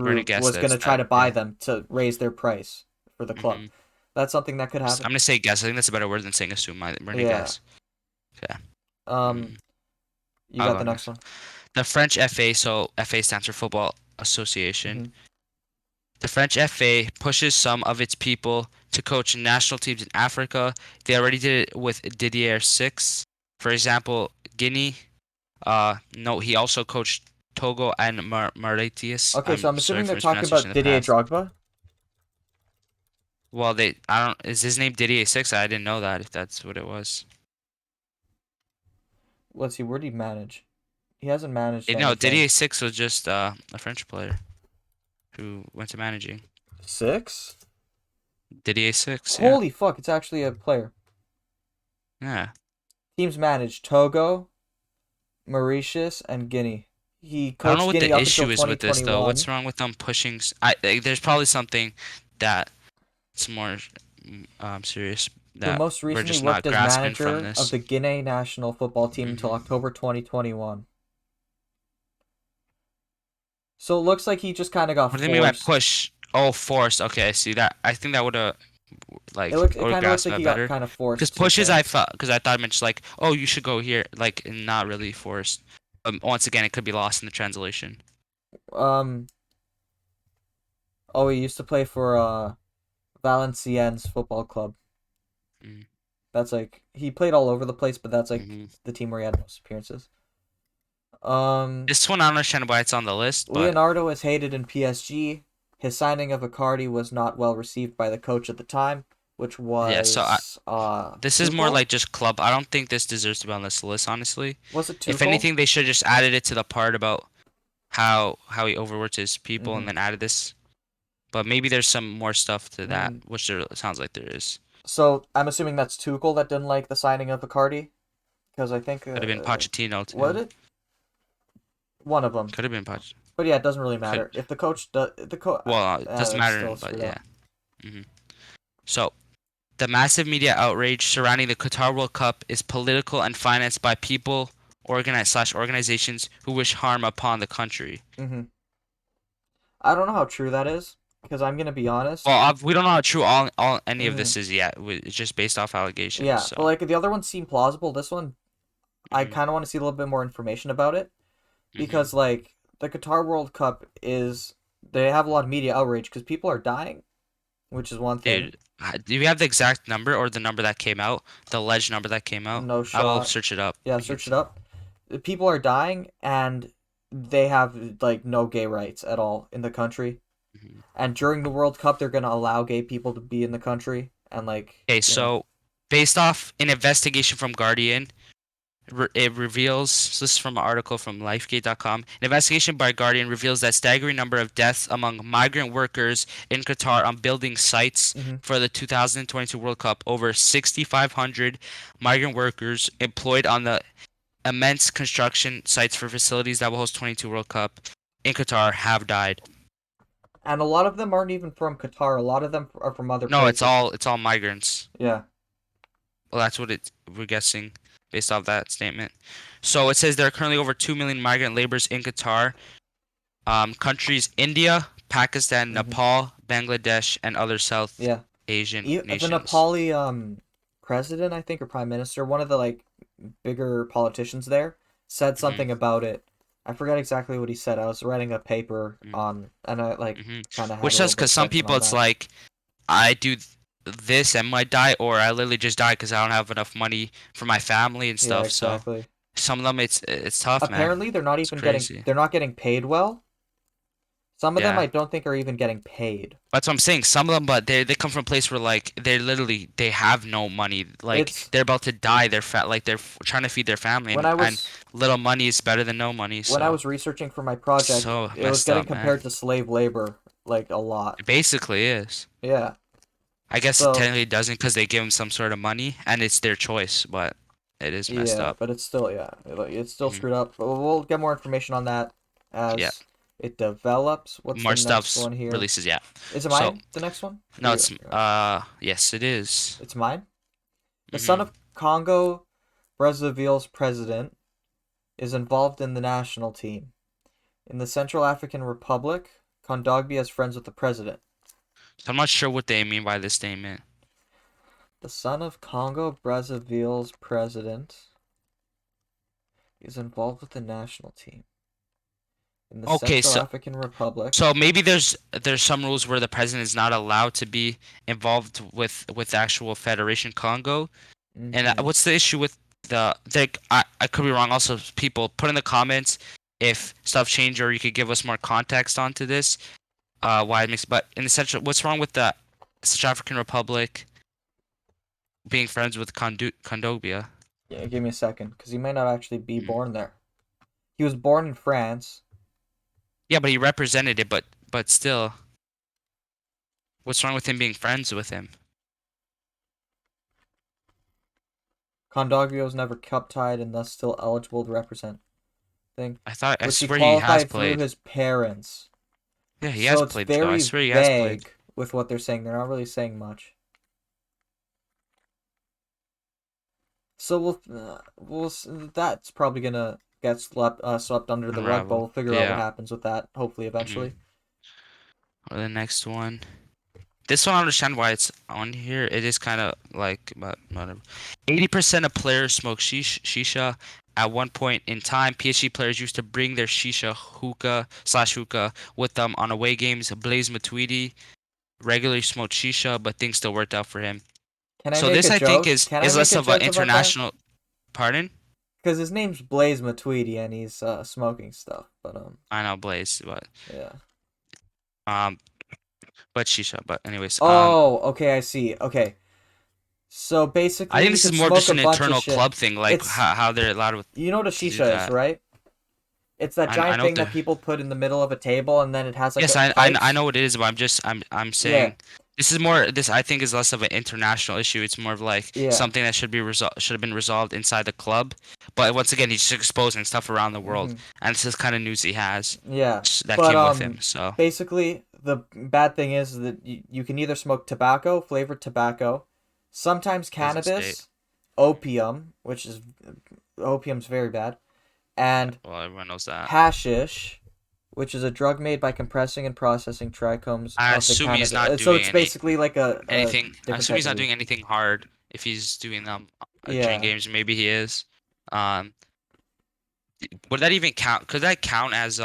We're gonna group guess was going this. to try to buy Yeah. them to raise their price for the club. hmm That's something that could I'm happen. gonna say guess. I think that's a better word than saying assume. We're gonna Yeah. guess. Okay. Um, Mm. you I'll got go the next next. one. The French FA, so FA stands for Football Association. Hmm. The French FA pushes some of its people to coach national teams in Africa. They already did it with Didier Six. For example, Guinea. No, he also coached Togo and Mauritius. Okay, so I'm I'm sorry assuming for they're talking mispronunciation about in the Didier past. Drogba. Well, I don't, is his name Didier Six? I didn't know that if that's what it was. Let's see, where did he manage? He hasn't managed No, anything. Didier Six was just a French player who went to managing. Six? Didier Six, yeah. Holy fuck, it's actually a player. Yeah. Teams managed Togo, Mauritius, and Guinea. He I don't know coached what Guinea the up until issue is with this though. What's 2021. wrong with them pushing? There's probably something that's more serious Who that most we're recently just worked not as grasping from manager of this. the Guinea national football team until hmm October 2021. So it looks like he just kind of got What do they mean by forced. push? Oh, forced. Okay, I see that. I think that would have I It would kind of looks grasp like that he got better. kind of Because forced to pushes, go. I thought it meant just like, oh, you should go here, like, and not really forced. Once again, it could be lost in the translation. Um. Oh, he used to play for Valenciennes Football Club. Mm-hmm. That's like he played all over the place, but that's like Mm-hmm. the team where he had most appearances. Um. This one I don't understand why it's on the list, but Leonardo is hated in PSG. His signing of Icardi was not well received by the coach at the time, which yeah. was This is more Tuchel. like just club. I don't think this deserves to be on this list, honestly. Was it If Tuchel? anything, they should have just added it to the part about how he overworked his people and Mm-hmm. then added this. But maybe there's some more stuff to that, Mm. which there sounds like there is. So I'm assuming that's Tuchel that didn't like the signing of Icardi, because I think Could have been Pochettino what too. it one of them. Could have been Poch. But yeah, it doesn't really Could matter if the coach does the coach. it doesn't That's matter, still but screwed yeah. up. hmm So the massive media outrage surrounding the Qatar World Cup is political and financed by people, organizations who wish harm upon the country. Mm-hmm. I don't know how true that is because I'm gonna be honest. Well, we don't know how true all any of Mm-hmm. this is yet. It's just based off allegations. Yeah, So, but like the other ones seem plausible. This one, I hmm kind of want to see a little bit more information about it hmm because like the Qatar World Cup is they have a lot of media outrage because people are dying, which is one thing. dude, do you have the exact number or the number that came out? The alleged number that came out? No I will shot. search it up. Yeah, We could search it see. up. People are dying and they have like no gay rights at all in the country. Mhm. And during the World Cup, they're gonna allow gay people to be in the country and like Okay, you know. so based off an investigation from Guardian, it reveals, so this is from an article from lifegate.com. An investigation by Guardian reveals that staggering number of deaths among migrant workers in Qatar on building sites Hmm. for the 2022 World Cup. Over 6,500 migrant workers employed on the immense construction sites for facilities that will host 22 World Cup in Qatar have died. And a lot of them aren't even from Qatar. A lot of them are from other No, places. it's all migrants. Yeah. Well, that's what we're guessing based off that statement. So it says there are currently over 2 million migrant laborers in Qatar. Countries India, Pakistan, Hmm. Nepal, Bangladesh, and other South Yeah. Asian The nations. Nepali president, I think, or prime minister, one of the like bigger politicians there, said hmm something about it. I forgot exactly what he said. I was writing a paper on, and I like hmm kind of had Which a little sucks bit because of some section people on it's that. like I do this and might die, or I literally just die because I don't have enough money for my family and Yeah, stuff. So exactly. some of them it's tough, man. Apparently, they're not It's even getting crazy. they're not getting paid well. Some of them Yeah. I don't think are even getting paid. That's what I'm saying. Some of them, but they come from a place where like they have no money. Like It's they're about to die. They're fat. Like trying to feed their family, when and little money is better than no money. I So was researching for my project, so it was messed getting up, man. compared to slave labor like a lot. It basically is. Yeah. I guess it So technically doesn't because they give them some sort of money and it's their choice, but it is messed yeah, up. but it's still it's still Hmm. screwed up. But we'll get more information on that Yeah, as it develops. What's the more next stuff's one here? releases. Yeah. Is it So mine? The next one? Or no, it's yes, it is. it's mine? The son Hmm. of Congo Brazzavilles president is involved in the national team. In the Central African Republic, Kondogbia is friends with the president. So I'm not sure what they mean by this statement. The son of Congo Brazzavilles president is involved with the national team. In the Okay, Central so African Republic. so maybe there's some rules where the president is not allowed to be involved with the actual Federation Congo. And Mm-hmm. what's the issue with I could be wrong. Also, people put in the comments if stuff changed or you could give us more context onto this. Why it makes, but in the Central, what's wrong with the Central African Republic being friends with Condobia? Yeah, give me a second, because he might not actually be Mm. born there. He was born in France. Yeah, but he represented it, but still, what's wrong with him being friends with him? Kondogbia was never cup tied and thus still eligible to represent. Thing, I which he swear he has qualified through played. his parents. Yeah, he has So it's played though. I very swear he has played. vague with what they're saying. They're not really saying much. So that's probably gonna get swept under the rug, but Unravel. we'll figure out what Yeah. happens with that hopefully eventually. Hmm. Or the next one. This one I understand why it's on here. It is kind of like, but whatever. 80% of players smoke shisha. At one point in time, PSG players used to bring their shisha hookah with them on away games. Blaise Matuidi regularly smoked shisha, but things still worked out for him. Can I So make this a I think joke? is Can I is make less a of an joke about that? international. Pardon? Because his name's Blaze Matuidi and he's smoking stuff. But I know Blaise, yeah. um, but shisha. But anyways, Oh, okay, I see. Okay, so I basically think you this is could more of smoke just a an bunch of internal shit. club thing, like It's how they're allowed you know what a to do shisha is, that. right? It's that I giant know what thing the that people put in the middle of a table and then it has like yes, I pipes. know what it is, but I'm Yeah, saying this is more this I think is less of an international issue. It's more of like yeah. something that should have been resolved inside the club. But once again, he's just exposing stuff around the world, Hmm. and it's this kind of news he has Yeah, that but came with him. So basically the bad thing is that you can either smoke tobacco, flavored tobacco, sometimes doesn't state. cannabis, opium, which is opium's very bad, Yeah, and well, everyone knows that. hashish, which is a drug made by compressing and processing trichomes I of the assume he's not cannabis. So doing it's basically like a anything. I different assume type he's of not weed. doing anything hard if he's doing them during Yeah. games. Maybe he is. Um, would that even count? Could that count as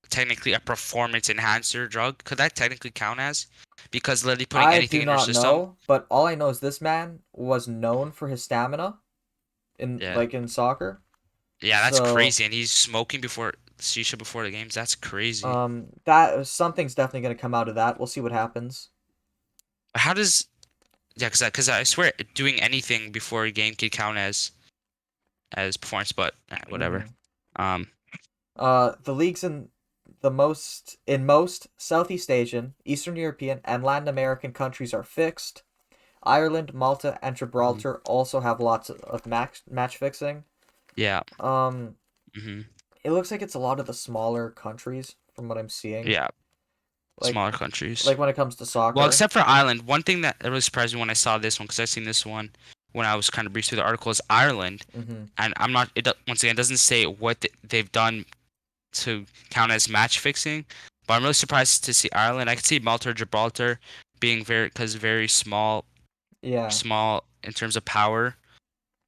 technically a performance enhancer drug? Could that technically count as? Because literally putting I anything do in your not system. know, but all I know is this man was known for his stamina Yeah. in soccer. Yeah, that's So crazy. And he's smoking before shisha before the games. That's crazy. that something's definitely going to come out of that. We'll see what happens. But how does yeah? Because I swear doing anything before a game could count as performance, but whatever. Hmm. Um. The leagues in most Southeast Asian, Eastern European, and Latin American countries are fixed. Ireland, Malta, and Mhm. Gibraltar also have lots of match fixing. Yeah. Um, Hmm. it looks like it's a lot of the smaller countries from what I'm seeing. Yeah. Like Smaller countries. like when it comes to Well, soccer. except for Ireland, one thing that really surprised me when I saw this one, because I seen this one when I was kind of briefed through the article, is Ireland, Hmm. and I'm not. Once again, it doesn't say what they've done to count as match fixing, but I'm really surprised to see Ireland. I could see Malta or Gibraltar being because very small, Yeah. small in terms of power.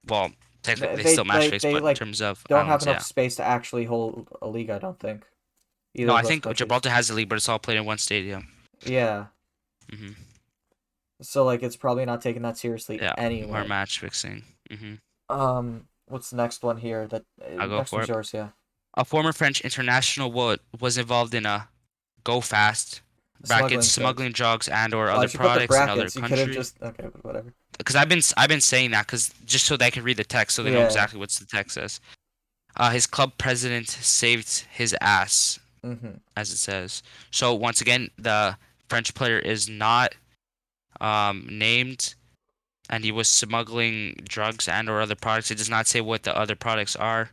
Well, technically They, they they still match they fix, they but in like terms of don't have islands, enough yeah. space to actually hold a league, I don't think. Either No, of I those think countries. Gibraltar has the league, but it's all played in one stadium. Yeah. Hmm. So like it's probably not taking that seriously Yeah, more anyway. match fixing. Hmm. What's the next one here? That I'll go next for one's it. yours, yeah. A former French international was involved in a go fast brackets Smuggling drugs. smuggling drugs and or other Why'd you put the products in other brackets? You could have country. just okay, but whatever. Because I've been saying that because just so they can read the text so they know Yeah. exactly what the text says. His club president saved his ass, Mm-hmm. as it says. So once again, the French player is not named, and he was smuggling drugs and or other products. It does not say what the other products are,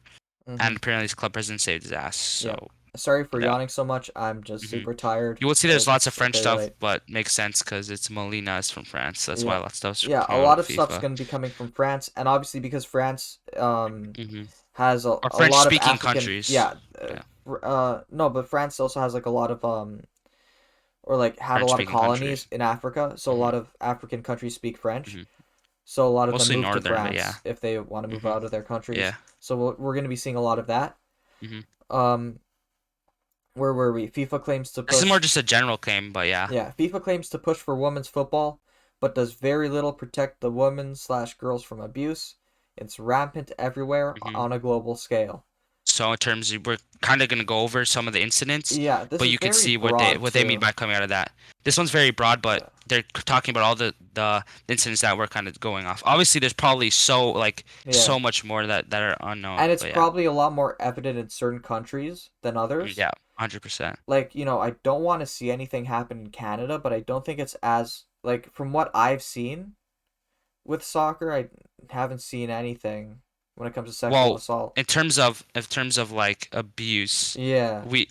Mm-hmm. and apparently his club president saved his ass. Yeah. So Sorry for yeah. yawning so much. I'm just hmm super tired. You will see there's lots of It's French very stuff, late. but makes sense because it's Molina is from France. That's why Yeah. a lot of stuff's Yeah, a coming out lot of of stuff's FIFA. going to be coming from France, and obviously because France hmm has Or a lot of French-speaking African, countries. yeah, Yeah, no, but France also has like a lot of or like had a lot of French-speaking colonies countries. in Africa, so a hmm lot of African countries speak French. hmm So a lot of them Mostly move to northern, but yeah. France if they want to move hmm out of their countries. Yeah. So we're going to be seeing a lot of that. hmm Um, where were we? FIFA claims to This is more push. just a general claim, but yeah. Yeah, FIFA claims to push for women's football, but does very little protect the women slash girls from abuse. It's rampant everywhere hmm on a global scale. So in terms of, we're kind of gonna go over some of the incidents, Yeah, this but is you could very see broad what they mean too. by coming out of that. This one's very broad, but Yeah, they're talking about all the incidents that we're kind of going off. Obviously, there's probably yeah, so much more that are unknown, and it's but yeah. probably a lot more evident in certain countries than others. Yeah, 100%. Like, I don't want to see anything happen in Canada, but I don't think it's as like from what I've seen with soccer, I haven't seen anything when it comes to sexual Well, assault. in terms of like abuse, Yeah, we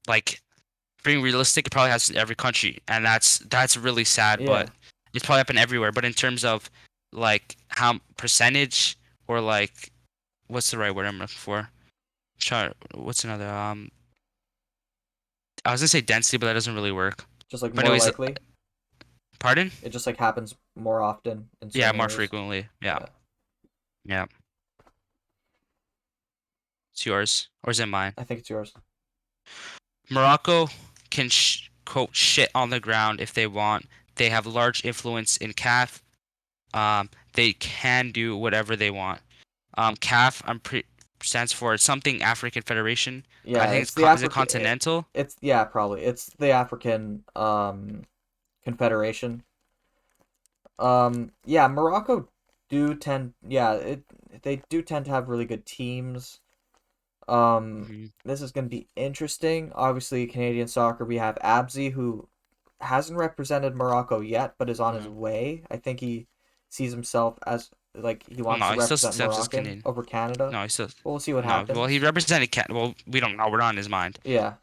like being realistic, it probably has in every country, and that's really sad, but yeah. it's probably happened everywhere. But in terms of like how percentage or like what's the right word I'm looking for? What's another I was gonna say density, but that doesn't really work. Just like But more anyways, likely. pardon? It just like happens more often in Yeah, certain more areas. frequently. Yeah, Yeah. yeah. It's yours or is it mine? I think it's yours. Morocco can quote shit on the ground if they want. They have large influence in CAF. They can do whatever they want. CAF stands for something African Federation. I Yeah, think it's the is it African continental it's yeah, probably. It's the African Confederation. Yeah, Morocco do tend yeah, it they do tend to have really good teams. hmm This is going to be interesting. Obviously, Canadian soccer, we have Abzi, who hasn't represented Morocco yet, but is on his No, way. I think he sees himself as like he well, wants no, to he still represent stands as Moroccan Canadian. over Canada. No, he still But we'll see what no. Well, he happens. represented Can. Well, we don't know. We're not in his mind. Yeah,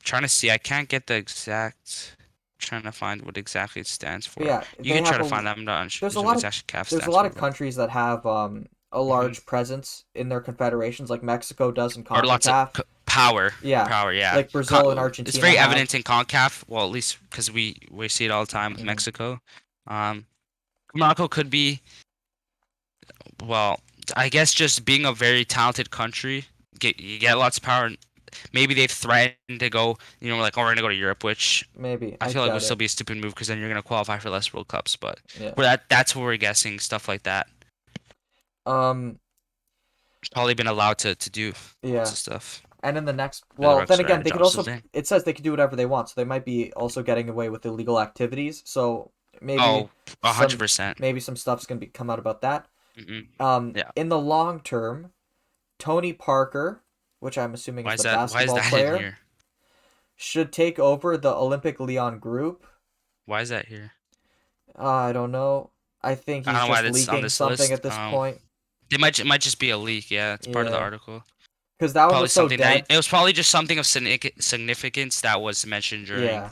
Trying to see. I can't get the exact. Trying to find what exactly it stands but for. yeah, You they can try have to a find that. I'm not there's a sure lot what of exactly CAF there's a stands lot for, of but countries that have a hmm large presence in their confederations, like Mexico does in or lots of CONCACAF. power. Yeah, Power, yeah. like Brazil and It's Argentina very have. evident in CONCACAF. Well, at least because we see it all the time with Mhm. Mexico. Um, Morocco could be, well, I guess just being a very talented country, you get lots of power. Maybe they've threatened to go, like, oh, we're gonna go to Europe, which Maybe I I feel like would doubt still it. be a stupid move because then you're gonna qualify for less World Cups. But Yeah. that's what we're guessing, stuff like that. Um. Probably been allowed to do lots Yeah. of stuff. And in the next, The well, then Rucks are again, having they could jobs still also. day. It says they could do whatever they want, so they might be also getting away with illegal activities. So maybe Oh, hundred some percent. maybe some stuff's gonna be come out about that. Mm-mm. Yeah. In the long term, Tony Parker, which I'm assuming is the Why is basketball that in player, here? should take over the Olympic Lyon group. Why is that here? I don't know. I think I he's don't know why just that's on leaking this something list. at this point. It might just be a leak. Yeah, it's part of the Yeah, article. because that one Probably was so something that dead. it was probably just something of significance that was mentioned Yeah.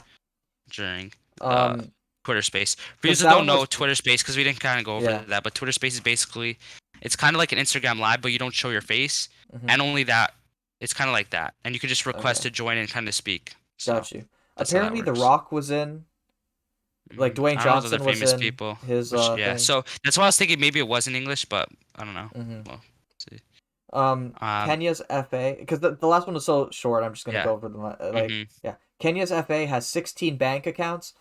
during the Um, Twitter Space. For you because who that don't one know was Twitter Space, because we didn't kind of go over yeah. that, but Twitter Space is basically it's kind of like an Instagram Live, but you don't show your face, Hmm. and only that it's kind of like that, and you could just request Okay. to join and kind of speak. So Got you. that's how that Apparently, The works. Rock was in. Like Dwayne I don't know the other Johnson was famous in people, his which yeah. thing. So that's why I was thinking maybe it was in English, but I don't know. Hmm. Well, see. Um, Kenya's FA because the last one was so short. I'm just gonna yeah. go over the like Mhm. yeah. Kenya's FA has 16 bank accounts,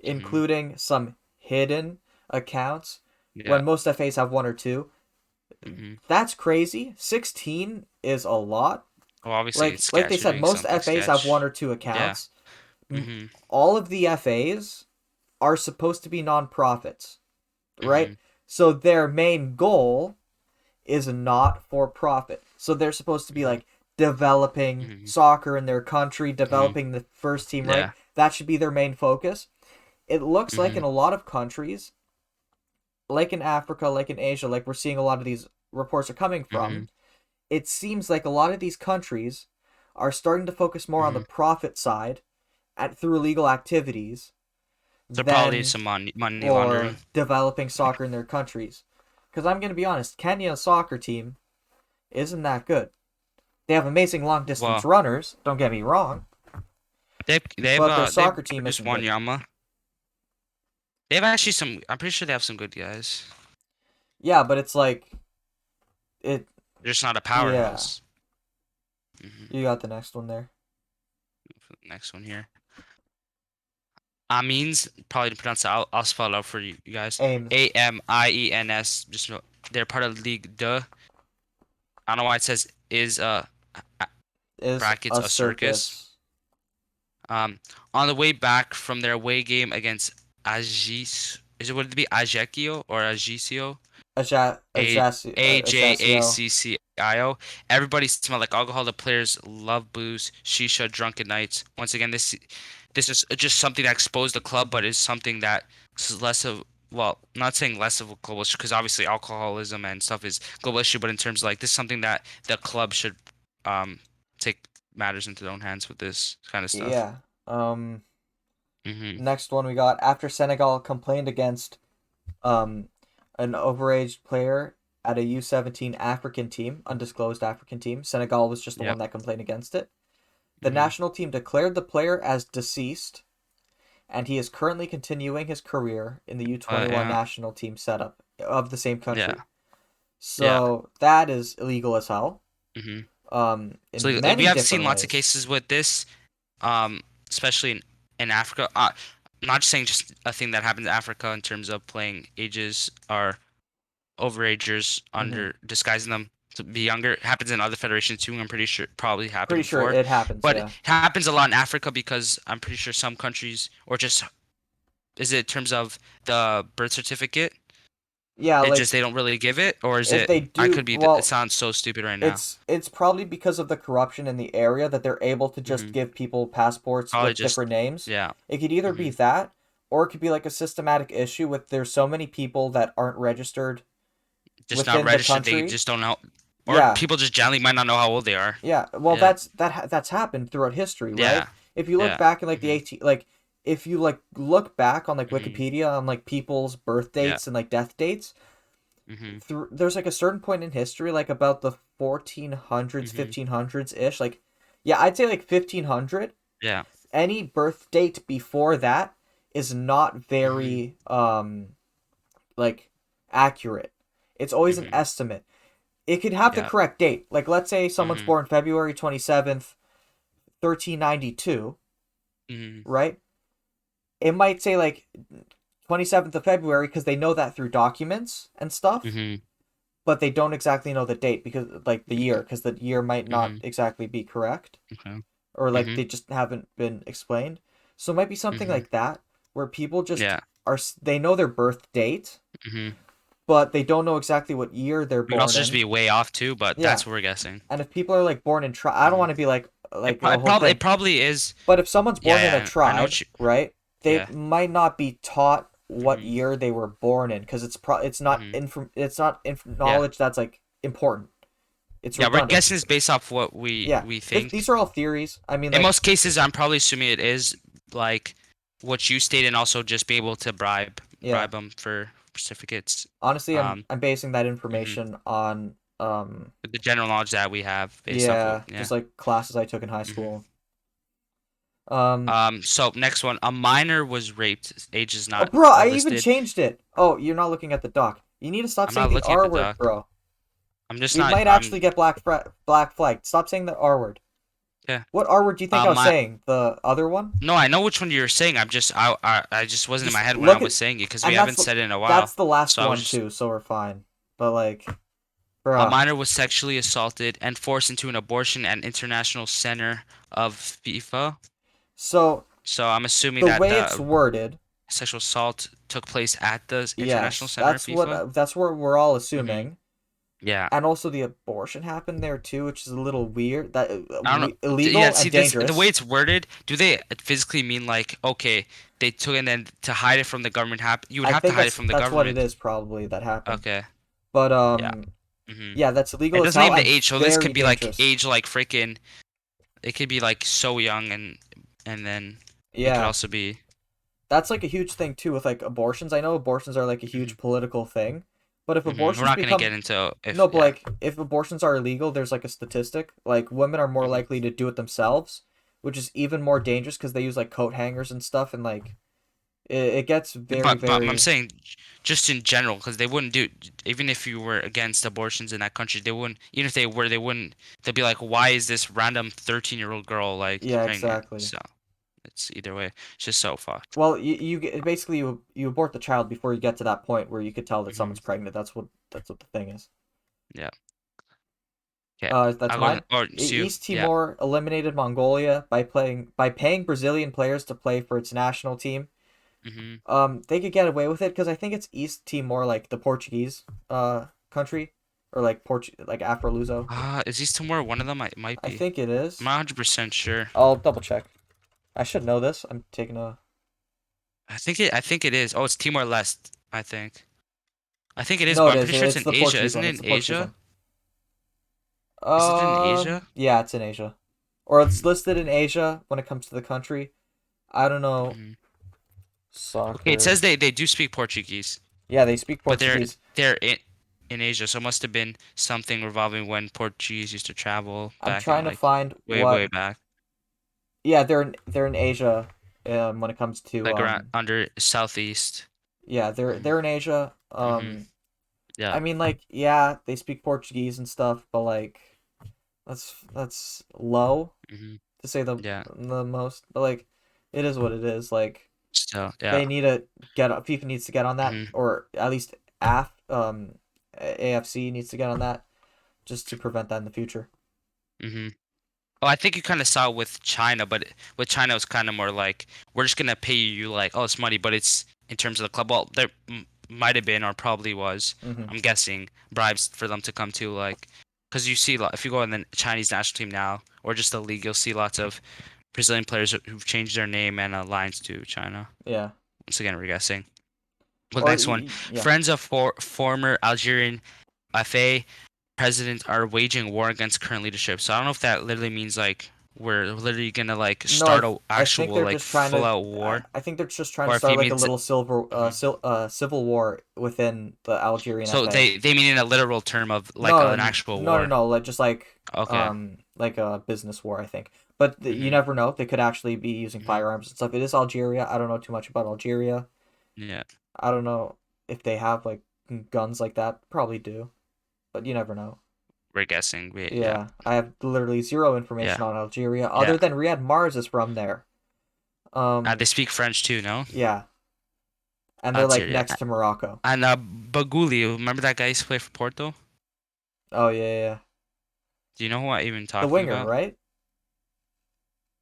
Mhm. including some hidden accounts. Yeah. When most FAs have one or two, Mm-hmm. That's crazy. 16 is a lot. Well, obviously Like it's like they sketch. You're said, doing most something FAs have one sketch. or two Yeah. accounts. Mm-hmm. All of the FAs are supposed to be nonprofits, right? Mm-hmm. So their main goal is not for profit. So they're supposed to be Mm-hmm. like developing Mm-hmm. soccer in their country, Mm-hmm. developing the first team, right? Yeah. That should be their main focus. It looks like Mm-hmm. in a lot of countries, like in Africa, like in Asia, like we're seeing a lot of these reports are coming Mm-hmm. from, it seems like a lot of these countries are starting to focus more on the Mm-hmm. profit side through illegal activities So probably than some money laundering. for developing soccer in their countries. Because I'm going to be honest, Kenya's soccer team isn't that good. They have amazing long distance Well, runners, don't get me wrong, but their they've soccer team produced isn't one good. Yama. They have actually some. I'm pretty sure they have some good guys. Yeah, but it's like it. They're just not a Yeah, powerhouse. Mm-hmm. you got the next one there. Next one here. Amines, probably to pronounce it. I'll spell it out for you guys. Ames Amiens. Just know they're part of League Deux. I don't know why it says is a- is brackets a a circus. circus. On the way back from their away game against Agis, is it would it be Ajaccio or Ajaccio? A Ajaccio. Ajaccio. Everybody smelled like alcohol. The players love booze, shisha, drunken nights. Once again, this is just something that exposed the club, but is something that is less of well, not saying less of a global issue because obviously alcoholism and stuff is global issue, but in terms of like this is something that the club should um take matters into their own hands with this kind of stuff. Yeah. Hmm. Next one we got after Senegal complained against um an overaged player at a U17 African team, undisclosed African team. Senegal was just the one Yep. that complained against it. The Hmm. national team declared the player as deceased, and he is currently continuing his career in the U21 Yeah. national team setup of the same Yeah. country. Yeah. So that is illegal as hell. Hmm. So In we many have seen different lots of ways. cases with this, especially in Africa. I'm not just saying just a thing that happens in Africa in terms of playing ages or overagers Hmm. under disguising them to be younger. It happens in other federations too. I'm pretty sure it probably happened Pretty sure before, it happens. but it Yeah. happens a lot in Africa because I'm pretty sure some countries or just is it in terms of the birth certificate? Yeah, It just like they don't really give it, or is if it? they I do, could be. It well, sounds so stupid right now. it's probably because of the corruption in the area that they're able to just Hmm. give people passports Probably with just different names. yeah. It could either be Hmm. that, or it could be like a systematic issue with there's so many people that aren't registered Just not within the registered. They country. just don't know, or Yeah, people just generally might not know how old they are. yeah. Well, Yeah, that's happened throughout history, right? yeah, If you look yeah. back in like the Hmm. 18 like if you like look back on like Hmm. Wikipedia on like people's birth Yeah. dates and like death dates, Hmm. there's like a certain point in history like about the 1400s Hmm. 1500s ish, like yeah, I'd say like 1500. Yeah. Any birth date before that is not Hmm. very like accurate. It's always an Hmm. estimate. It could have the Yeah. correct date, like let's say someone's Hmm. born February 27th 1392, Hmm. right? It might say like 27th of February because they know that through documents and stuff, Hmm. but they don't exactly know the date because like the year, because the year might not Hmm. exactly be correct, Okay. or like Hmm. they just haven't been explained. So it might be something Hmm. like that where people just Yeah. they know their birth date, Hmm. but they don't know exactly what year they're We could born also just in. be way off too, but Yeah. that's what we're guessing. And if people are like born in I don't Hmm. want to be like the whole It thing, probably is. but if someone's Yeah, born in a yeah. I know tribe, what you. right? They Yeah. might not be taught what Hmm. year they were born in because it's not Hmm. Yeah. knowledge that's like important. It's Yeah. We're redundant. guessing this based off what Yeah, we think. these are all theories. I mean, In like, most cases, I'm probably assuming it is like what you stated, and also just be able to yeah. bribe them for certificates. Honestly, Um, I'm basing that hmm information on With the general knowledge that we have based off what, yeah, yeah. just like classes I took in high hmm school. Um, So next one, a minor was raped. Age is oh, not bro, I even listed. changed it. Oh, you're not looking at the doc. You need to stop I'm saying not the looking at R the word, doc. bro. I'm just We not. might actually get black flagged. Stop saying the R word. Yeah. What R word do you think I was My saying? The other one? no, I know which one you're saying. I just wasn't in my Just head when I look was at, saying it because we and haven't said it in a while. that's the last So I was one just too, so we're fine. But like, A Bruh. minor was sexually assaulted and forced into an abortion at International Center of FIFA. So So I'm assuming the that way it's the worded, sexual assault took place at the International yes, Center of FIFA. that's what we're all hmm assuming. Yeah. And also the abortion happened there too, which is a little weird. That I don't know. Yeah, illegal see and this the way dangerous. it's worded, do they physically mean like, okay, they took and then to hide it from the government you would I have to think hide it from the that's what it government. is probably that happened. Okay. But Yeah. hmm yeah, that's illegal It as doesn't hell name the and age, so this very could be like dangerous. age like freaking it could be like so young and then it could Yeah, also be that's like a huge thing too with like abortions. I know abortions are like a hmm huge political thing, but if We're abortions not gonna become get into if no, but yeah. like if abortions are illegal, there's like a statistic like women are more hmm likely to do it themselves, which is even more dangerous because they use like coat hangers and stuff, and like it gets very But I'm very saying just in general, because they wouldn't do even if you were against abortions in that country, they wouldn't even if they were, they wouldn't they'd be like, why is this random 13-year-old girl like yeah pregnant? exactly. So it's either way, it's just so fucked. Well, basically you abort the child before you get to that point where you could tell that hmm someone's pregnant. That's what the thing is. Yeah. Okay. That's I'll go mine. or it's you. East Yeah. Timor eliminated Mongolia by paying Brazilian players to play for its national team. hmm They could get away with it because I think it's East Timor, like the Portuguese country, or like like Afro-Luso. Is East Timor one of them? It might I be. think it I'm is. not 100% sure. I'll double check. I should know this. I'm taking a. I think it is. Oh, it's Timor-Leste, I think. I think it is, No, but it I'm is. pretty sure it's It's in the Asia. Portuguese Isn't one. it It's in the Portuguese Asia? one. Is it in Asia? Yeah, it's in Asia, or it's Mm-hmm. listed in Asia when it comes to the country. I don't know. Mm-hmm. Okay, it Soccer. says they do speak Portuguese, Yeah, they speak but they're Portuguese. they're in Asia, so it must have been something revolving when Portuguese used to travel I'm back in trying to like find way what. way back, Yeah, they're in Asia. When it comes to like around under southeast. yeah, Mm-hmm. they're in Asia. Mm-hmm. Yeah. I mean, like, yeah, they speak Portuguese and stuff, but like, that's low Mm-hmm. to say Yeah. the most. But like, it is what it is. Like, So yeah. they need to FIFA needs to get on that, Mm-hmm. or at least AFC needs to get on that, just to prevent that in the future. Mm-hmm. Oh, I think you kind of saw it with China, but with China it was kind of more like we're just gonna pay you like oh it's money, but it's in terms of the club. Well, there might have been or probably was. Hmm. I'm guessing bribes for them to come to like because you see if you go in the Chinese national team now or just the league, you'll see lots of Brazilian players who've changed their name and alliance to China. Yeah. Once again, we're guessing. Well, Or next one, yeah. friends of former Algerian FA presidents are waging war against current leadership. So I don't know if that literally means like we're literally gonna like No, start a I think actual they're like just trying full to. out war, I think they're just trying to or if he start like a means little Mhm. civil war within the Algerian So FA. they mean in a literal term of like No, an actual no, war. no. Like just Okay. like a business war, I think. But you hmm never know. They could actually be using hmm firearms and stuff. It is Algeria. I don't know too much about Algeria. Yeah, I don't know if they have like guns like that. Probably do, but you never know. we're guessing. Yeah, Yeah, I have literally zero yeah, information on Algeria yeah. other than Riyad Mahrez is from there. They Um, speak French too, no? yeah, and they're like Algeria. next to Morocco. And Baguli, remember that guy used to play for Porto? Oh yeah, yeah, yeah. Do you know who I even The talking winger, about? right?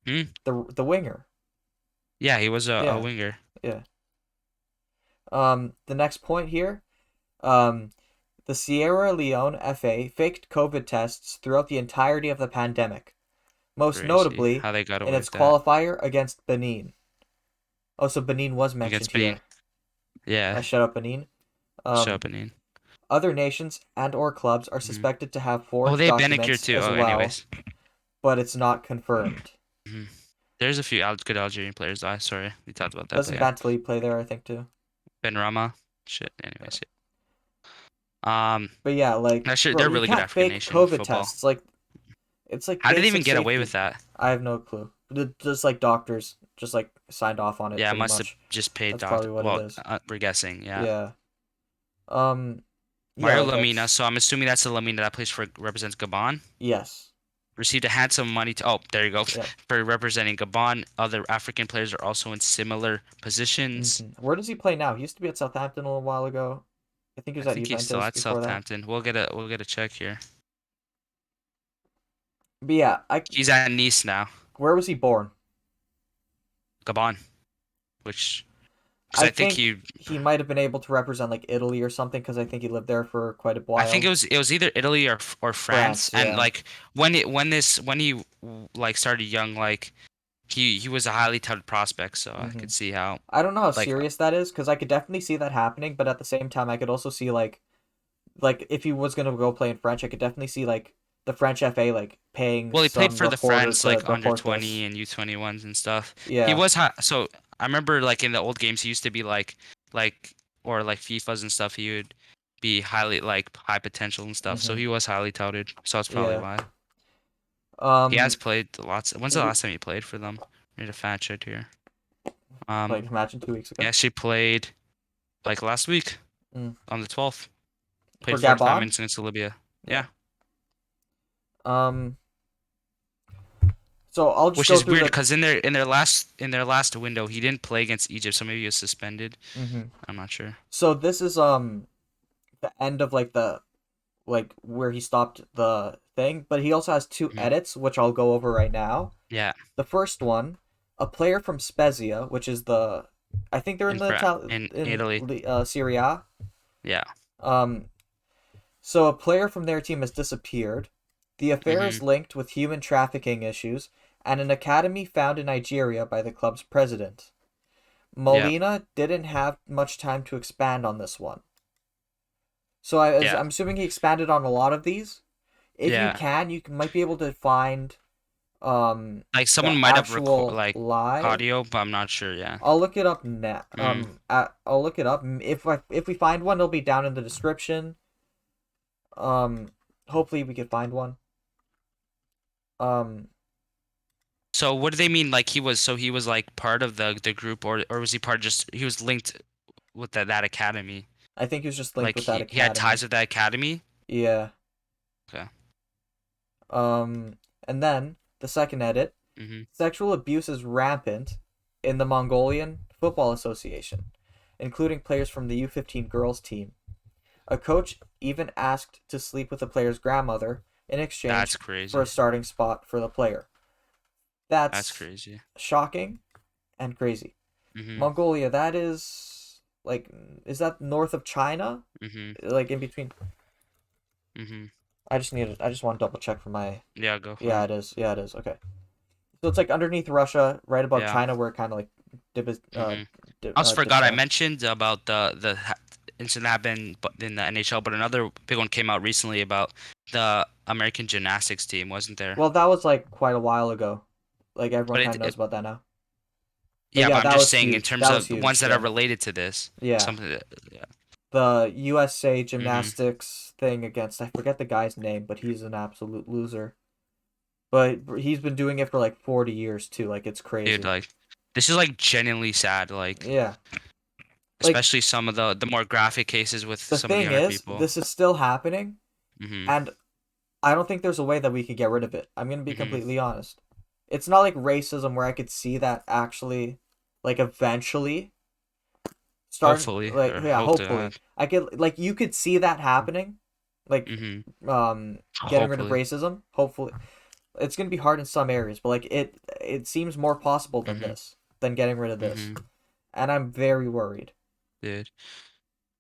Hmm? The winger. Yeah, he was a Yeah, winger. yeah. The next point here. Um, the Sierra Leone FA faked COVID tests throughout the entirety of the pandemic, most Crazy notably how they got in away its with that qualifier against Benin. Oh, so Benin was mentioned against Benin. here. Yeah, Shut up, Benin. show up Um, Benin. Other nations and or clubs are Mhm. suspected to have Oh, forged they have Benicure documents too. as Oh, well, anyways. but it's not confirmed. Mhm. There's a few good Algerian players. Though. Sorry, we talked about that, but Doesn't yeah, Bantali play there, I think, too? Ben Rama. Shit. Anyways, yeah. But yeah, like, Actually, bro, they're a you really good can't African fake nation COVID football. tests. Like, it's like How did they even basic get away with safety. that? I have no clue. Just like doctors, just like signed off on it Yeah, pretty must have much. just paid That's doc. probably what it Well, is. we're guessing. Yeah, Yeah. Um, yeah, Mario like Lamina. that's So I'm assuming that's the Lamina that plays for represents Gabon. yes. Received a handsome money to. Oh, there you go. Yeah. For representing Gabon. Other African players are also in similar positions. Where does he play now? He used to be at Southampton a little while ago. I think he I was at think he's still Juventus at before that. Southampton. We'll get a check here. But yeah, I He's at Nice now, where was he born? Gabon, which because I I think think he might have been able to represent like Italy or something because I think he lived there for quite a I think while. it was either Italy or France. France, And yeah. like when he like started young, like he was a highly touted prospect, so I hmm could see how I don't know how like serious that is because I could definitely see that happening, but at the same time, I could also see like if he was gonna go play in French, I could definitely see like the French FA like paying well, he played some for the reporter France to like under report 20 this. and U21s and stuff. He Yeah. was high, so I remember like in the old games he used to be like or like FIFAs and stuff. He would be highly like high potential and stuff. So hmm he was highly touted. So that's probably Yeah. why. He has Um. played lots. When's the w- last time he played for them? Need a fact check here. Like imagine 2 weeks He ago. actually played like last week Mm. on the 12th. For Played 45 Gabon. minutes against Libya. Yeah. Yeah. Um. So I'll just Which go is through weird the. because in their last window he didn't play against Egypt, so maybe he was suspended. hmm I'm not sure. So this is the end of like the like where he stopped the thing, but he also has two Mhm. edits which I'll go over right now. Yeah, The first one, a player from Spezia, which is the I think they're in the In in Italy. Serie A. Yeah. Um, so a player from their team has disappeared. The affair is Mhm. linked with human trafficking issues and an academy found in Nigeria by the club's president. Yeah. Molina didn't have much time to expand on this one. So Yeah. I'm assuming he expanded on a lot of these. If you Yeah. can, might be able to find Like the someone might have actual like lie. audio, but I'm not sure. Yeah. I'll look it up now. Mm. I'll look it up. If we find one, it'll be down in the description. Um, hopefully we can find one. Um, So what do they mean? Like he was like part of the group, or was he part just he was linked with that academy? I think he was just linked Like with that he had ties academy. with that academy. Yeah. Okay. And then the second edit, Mhm. sexual abuse is rampant in the Mongolian Football Association, including players from the U15 girls team. A coach even asked to sleep with the player's grandmother in That's exchange for a crazy. starting spot for the player. That's That's crazy. shocking and crazy. Mhm. Mongolia, that is like, is that north of China? Mhm. Like in between. Mhm. I just want to double check for my. Yeah, go for Yeah, it. it is. Yeah, it is. Okay. So it's like underneath Russia, right above Yeah. China, where it kind of like Mhm. I also dips forgot I down. mentioned about incident that happened in the NHL, but another big one came out recently about the American gymnastics team, wasn't there? Well, that was like quite a while ago. Like everyone But kind of knows about that now. But yeah, yeah, but I'm that just was saying in huge. terms That was of the ones huge. that are Yeah. related to this, Yeah. something that, yeah. The USA Hmm. gymnastics thing against I forget the guy's name, but he's an absolute loser. But he's been doing it for like 40 years too. Like it's Dude, crazy. like this is like genuinely sad, like Yeah. Like especially some of the more graphic cases with the some of the thing younger is, people. this is still happening Hmm. and I don't think there's a way that we could get rid of it. I'm going to be Hmm. completely honest. It's not like racism where I could see that actually like eventually starting Hopefully, like or yeah, hope to hopefully. God. I could like you could see that happening like Hmm. getting rid of Hopefully. racism. Hopefully. It's going to be hard in some areas, but like it seems more possible than Hmm. this, than getting rid of this. Hmm. And I'm very worried. Dude.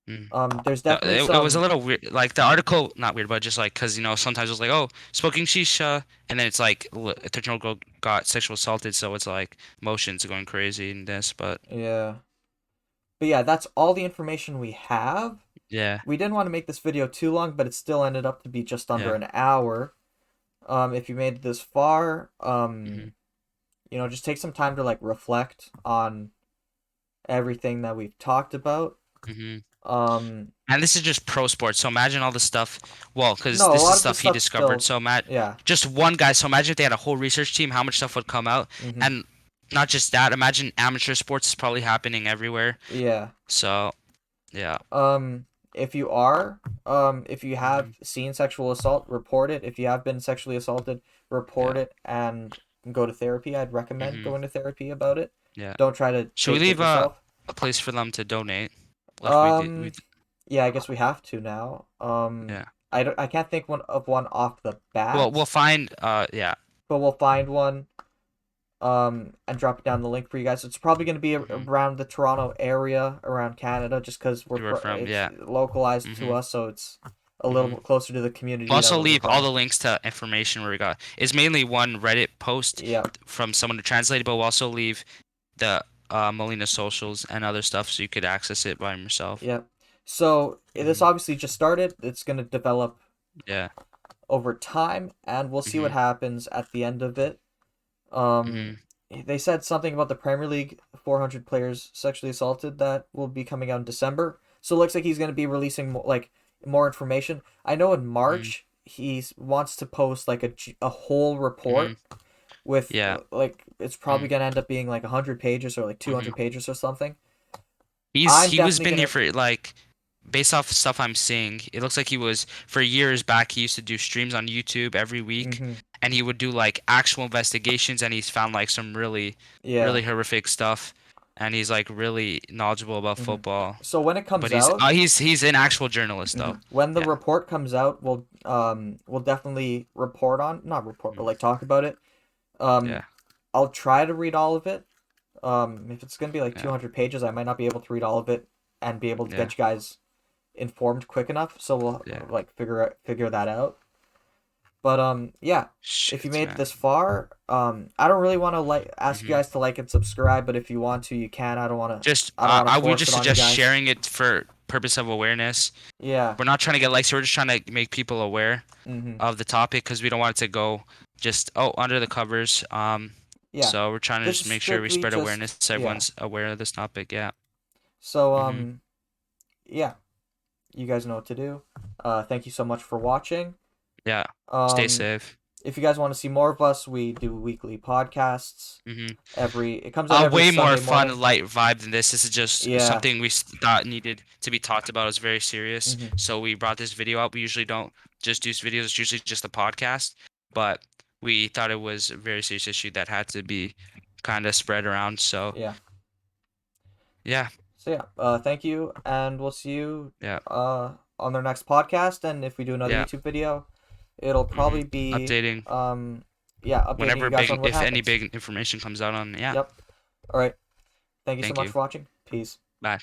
Mm. There's definitely It was a some little weird, like the article, not weird, but just like because sometimes it was like, oh, smoking shisha, and then it's like a 13-year-old girl got sexual assaulted, so it's like emotions are going crazy in this, but yeah. But yeah, that's all the information we have. yeah, We didn't want to make this video too long, but it still ended up to be just under yeah, an hour. If you made it this far, hmm, just take some time to like reflect on everything that we've talked about. hmm. Um, And this is just pro sports, so imagine all the stuff. Well, because no, a this lot is of this stuff he stuff discovered. still, So Matt, yeah. just one guy. So imagine if they had a whole research team, how much stuff would come out, hmm and not just that. Imagine amateur sports is probably happening everywhere. Yeah. So yeah. Um, if you have Hmm. seen sexual assault, report it. If you have been sexually assaulted, report Yeah. it and go to therapy. I'd recommend Hmm. going to therapy about it. Yeah. Don't try to Should we take it leave yourself. a place for them to donate? Like we did. Um, Yeah, I guess we have to now. Yeah. I can't think of one off the Well, we'll bat, find. Yeah. but we'll find one. And drop down the link for you guys. It's probably going to be Hmm. around the Toronto area, around Canada, just because You were from. it's Yeah. localized to Hmm. us, so it's a little Hmm. bit closer to the We'll community that also we're leave all from. the links to information where we got. It's mainly one Reddit post Yeah, from someone to translate it, but we'll also leave the Molina socials and other stuff so you could access it by yourself. yeah. So this Hmm. obviously just started. It's going to develop Yeah. over time, and we'll see what Hmm. happens at the end of it. Um, Hmm. they said something about the Premier League 400 players sexually assaulted that will be coming out in December. So it looks like he's going to be releasing more information. I know in Hmm. March he wants to post like a whole Hmm. report with Yeah. like it's Hmm. probably going to end up being like 100 pages or like Hmm. 200 pages or something. He's I'm he was definitely been going here to for like based off stuff I'm seeing, it looks like he was for years back he used to do streams on YouTube every week mm-hmm. and he would do like actual investigations and he's found like some Yeah. really horrific stuff and he's like really knowledgeable about Mm-hmm. football. So when it But comes out, he's an actual journalist though. when the Yeah. report comes out, we'll definitely report on not report but Mm. like talk about it. Um, Yeah. I'll try to read all of it. If it's gonna be like Yeah. 200 pages, I might not be able to read all of it and be able to Yeah. get you guys informed quick enough. So we'll Yeah. like figure that out. But yeah, if you Shit, made it man. this far, I don't really want to ask you Hmm. guys to like and subscribe, but if you want to, you can. Just I don't want to I would force just it on you suggest guys. sharing it for purpose of awareness. Yeah. We're not trying to get likes, we're just trying to make people aware Mm-hmm. of the topic because we don't want it to go just under the covers. Yeah. So we're trying to This just is make sure we strictly spread just awareness so yeah. everyone's aware of this topic. Yeah. So Hmm. yeah, you guys know what to do. Thank you so much for watching. Yeah. Stay Um, safe. if you guys want to see more of us, we do weekly podcasts. Hmm. It comes out every Way more Sunday fun, morning. light vibe than this. This is just Yeah. something we thought needed to be talked about. It was very serious, Hmm. so we brought this video out. We usually don't just do videos; it's usually just a podcast. But we thought it was a very serious issue that had to be kind of spread around. So Yeah. yeah, So yeah, thank you, and we'll see you yeah, on their next podcast. And if we do another yeah. YouTube video, it'll Hmm. probably be Updating yeah, updating you whenever guys on big, what if any happens. big information comes out on. Yeah. Yep. All right. Thank you so Thank much you. for watching. Peace. Bye.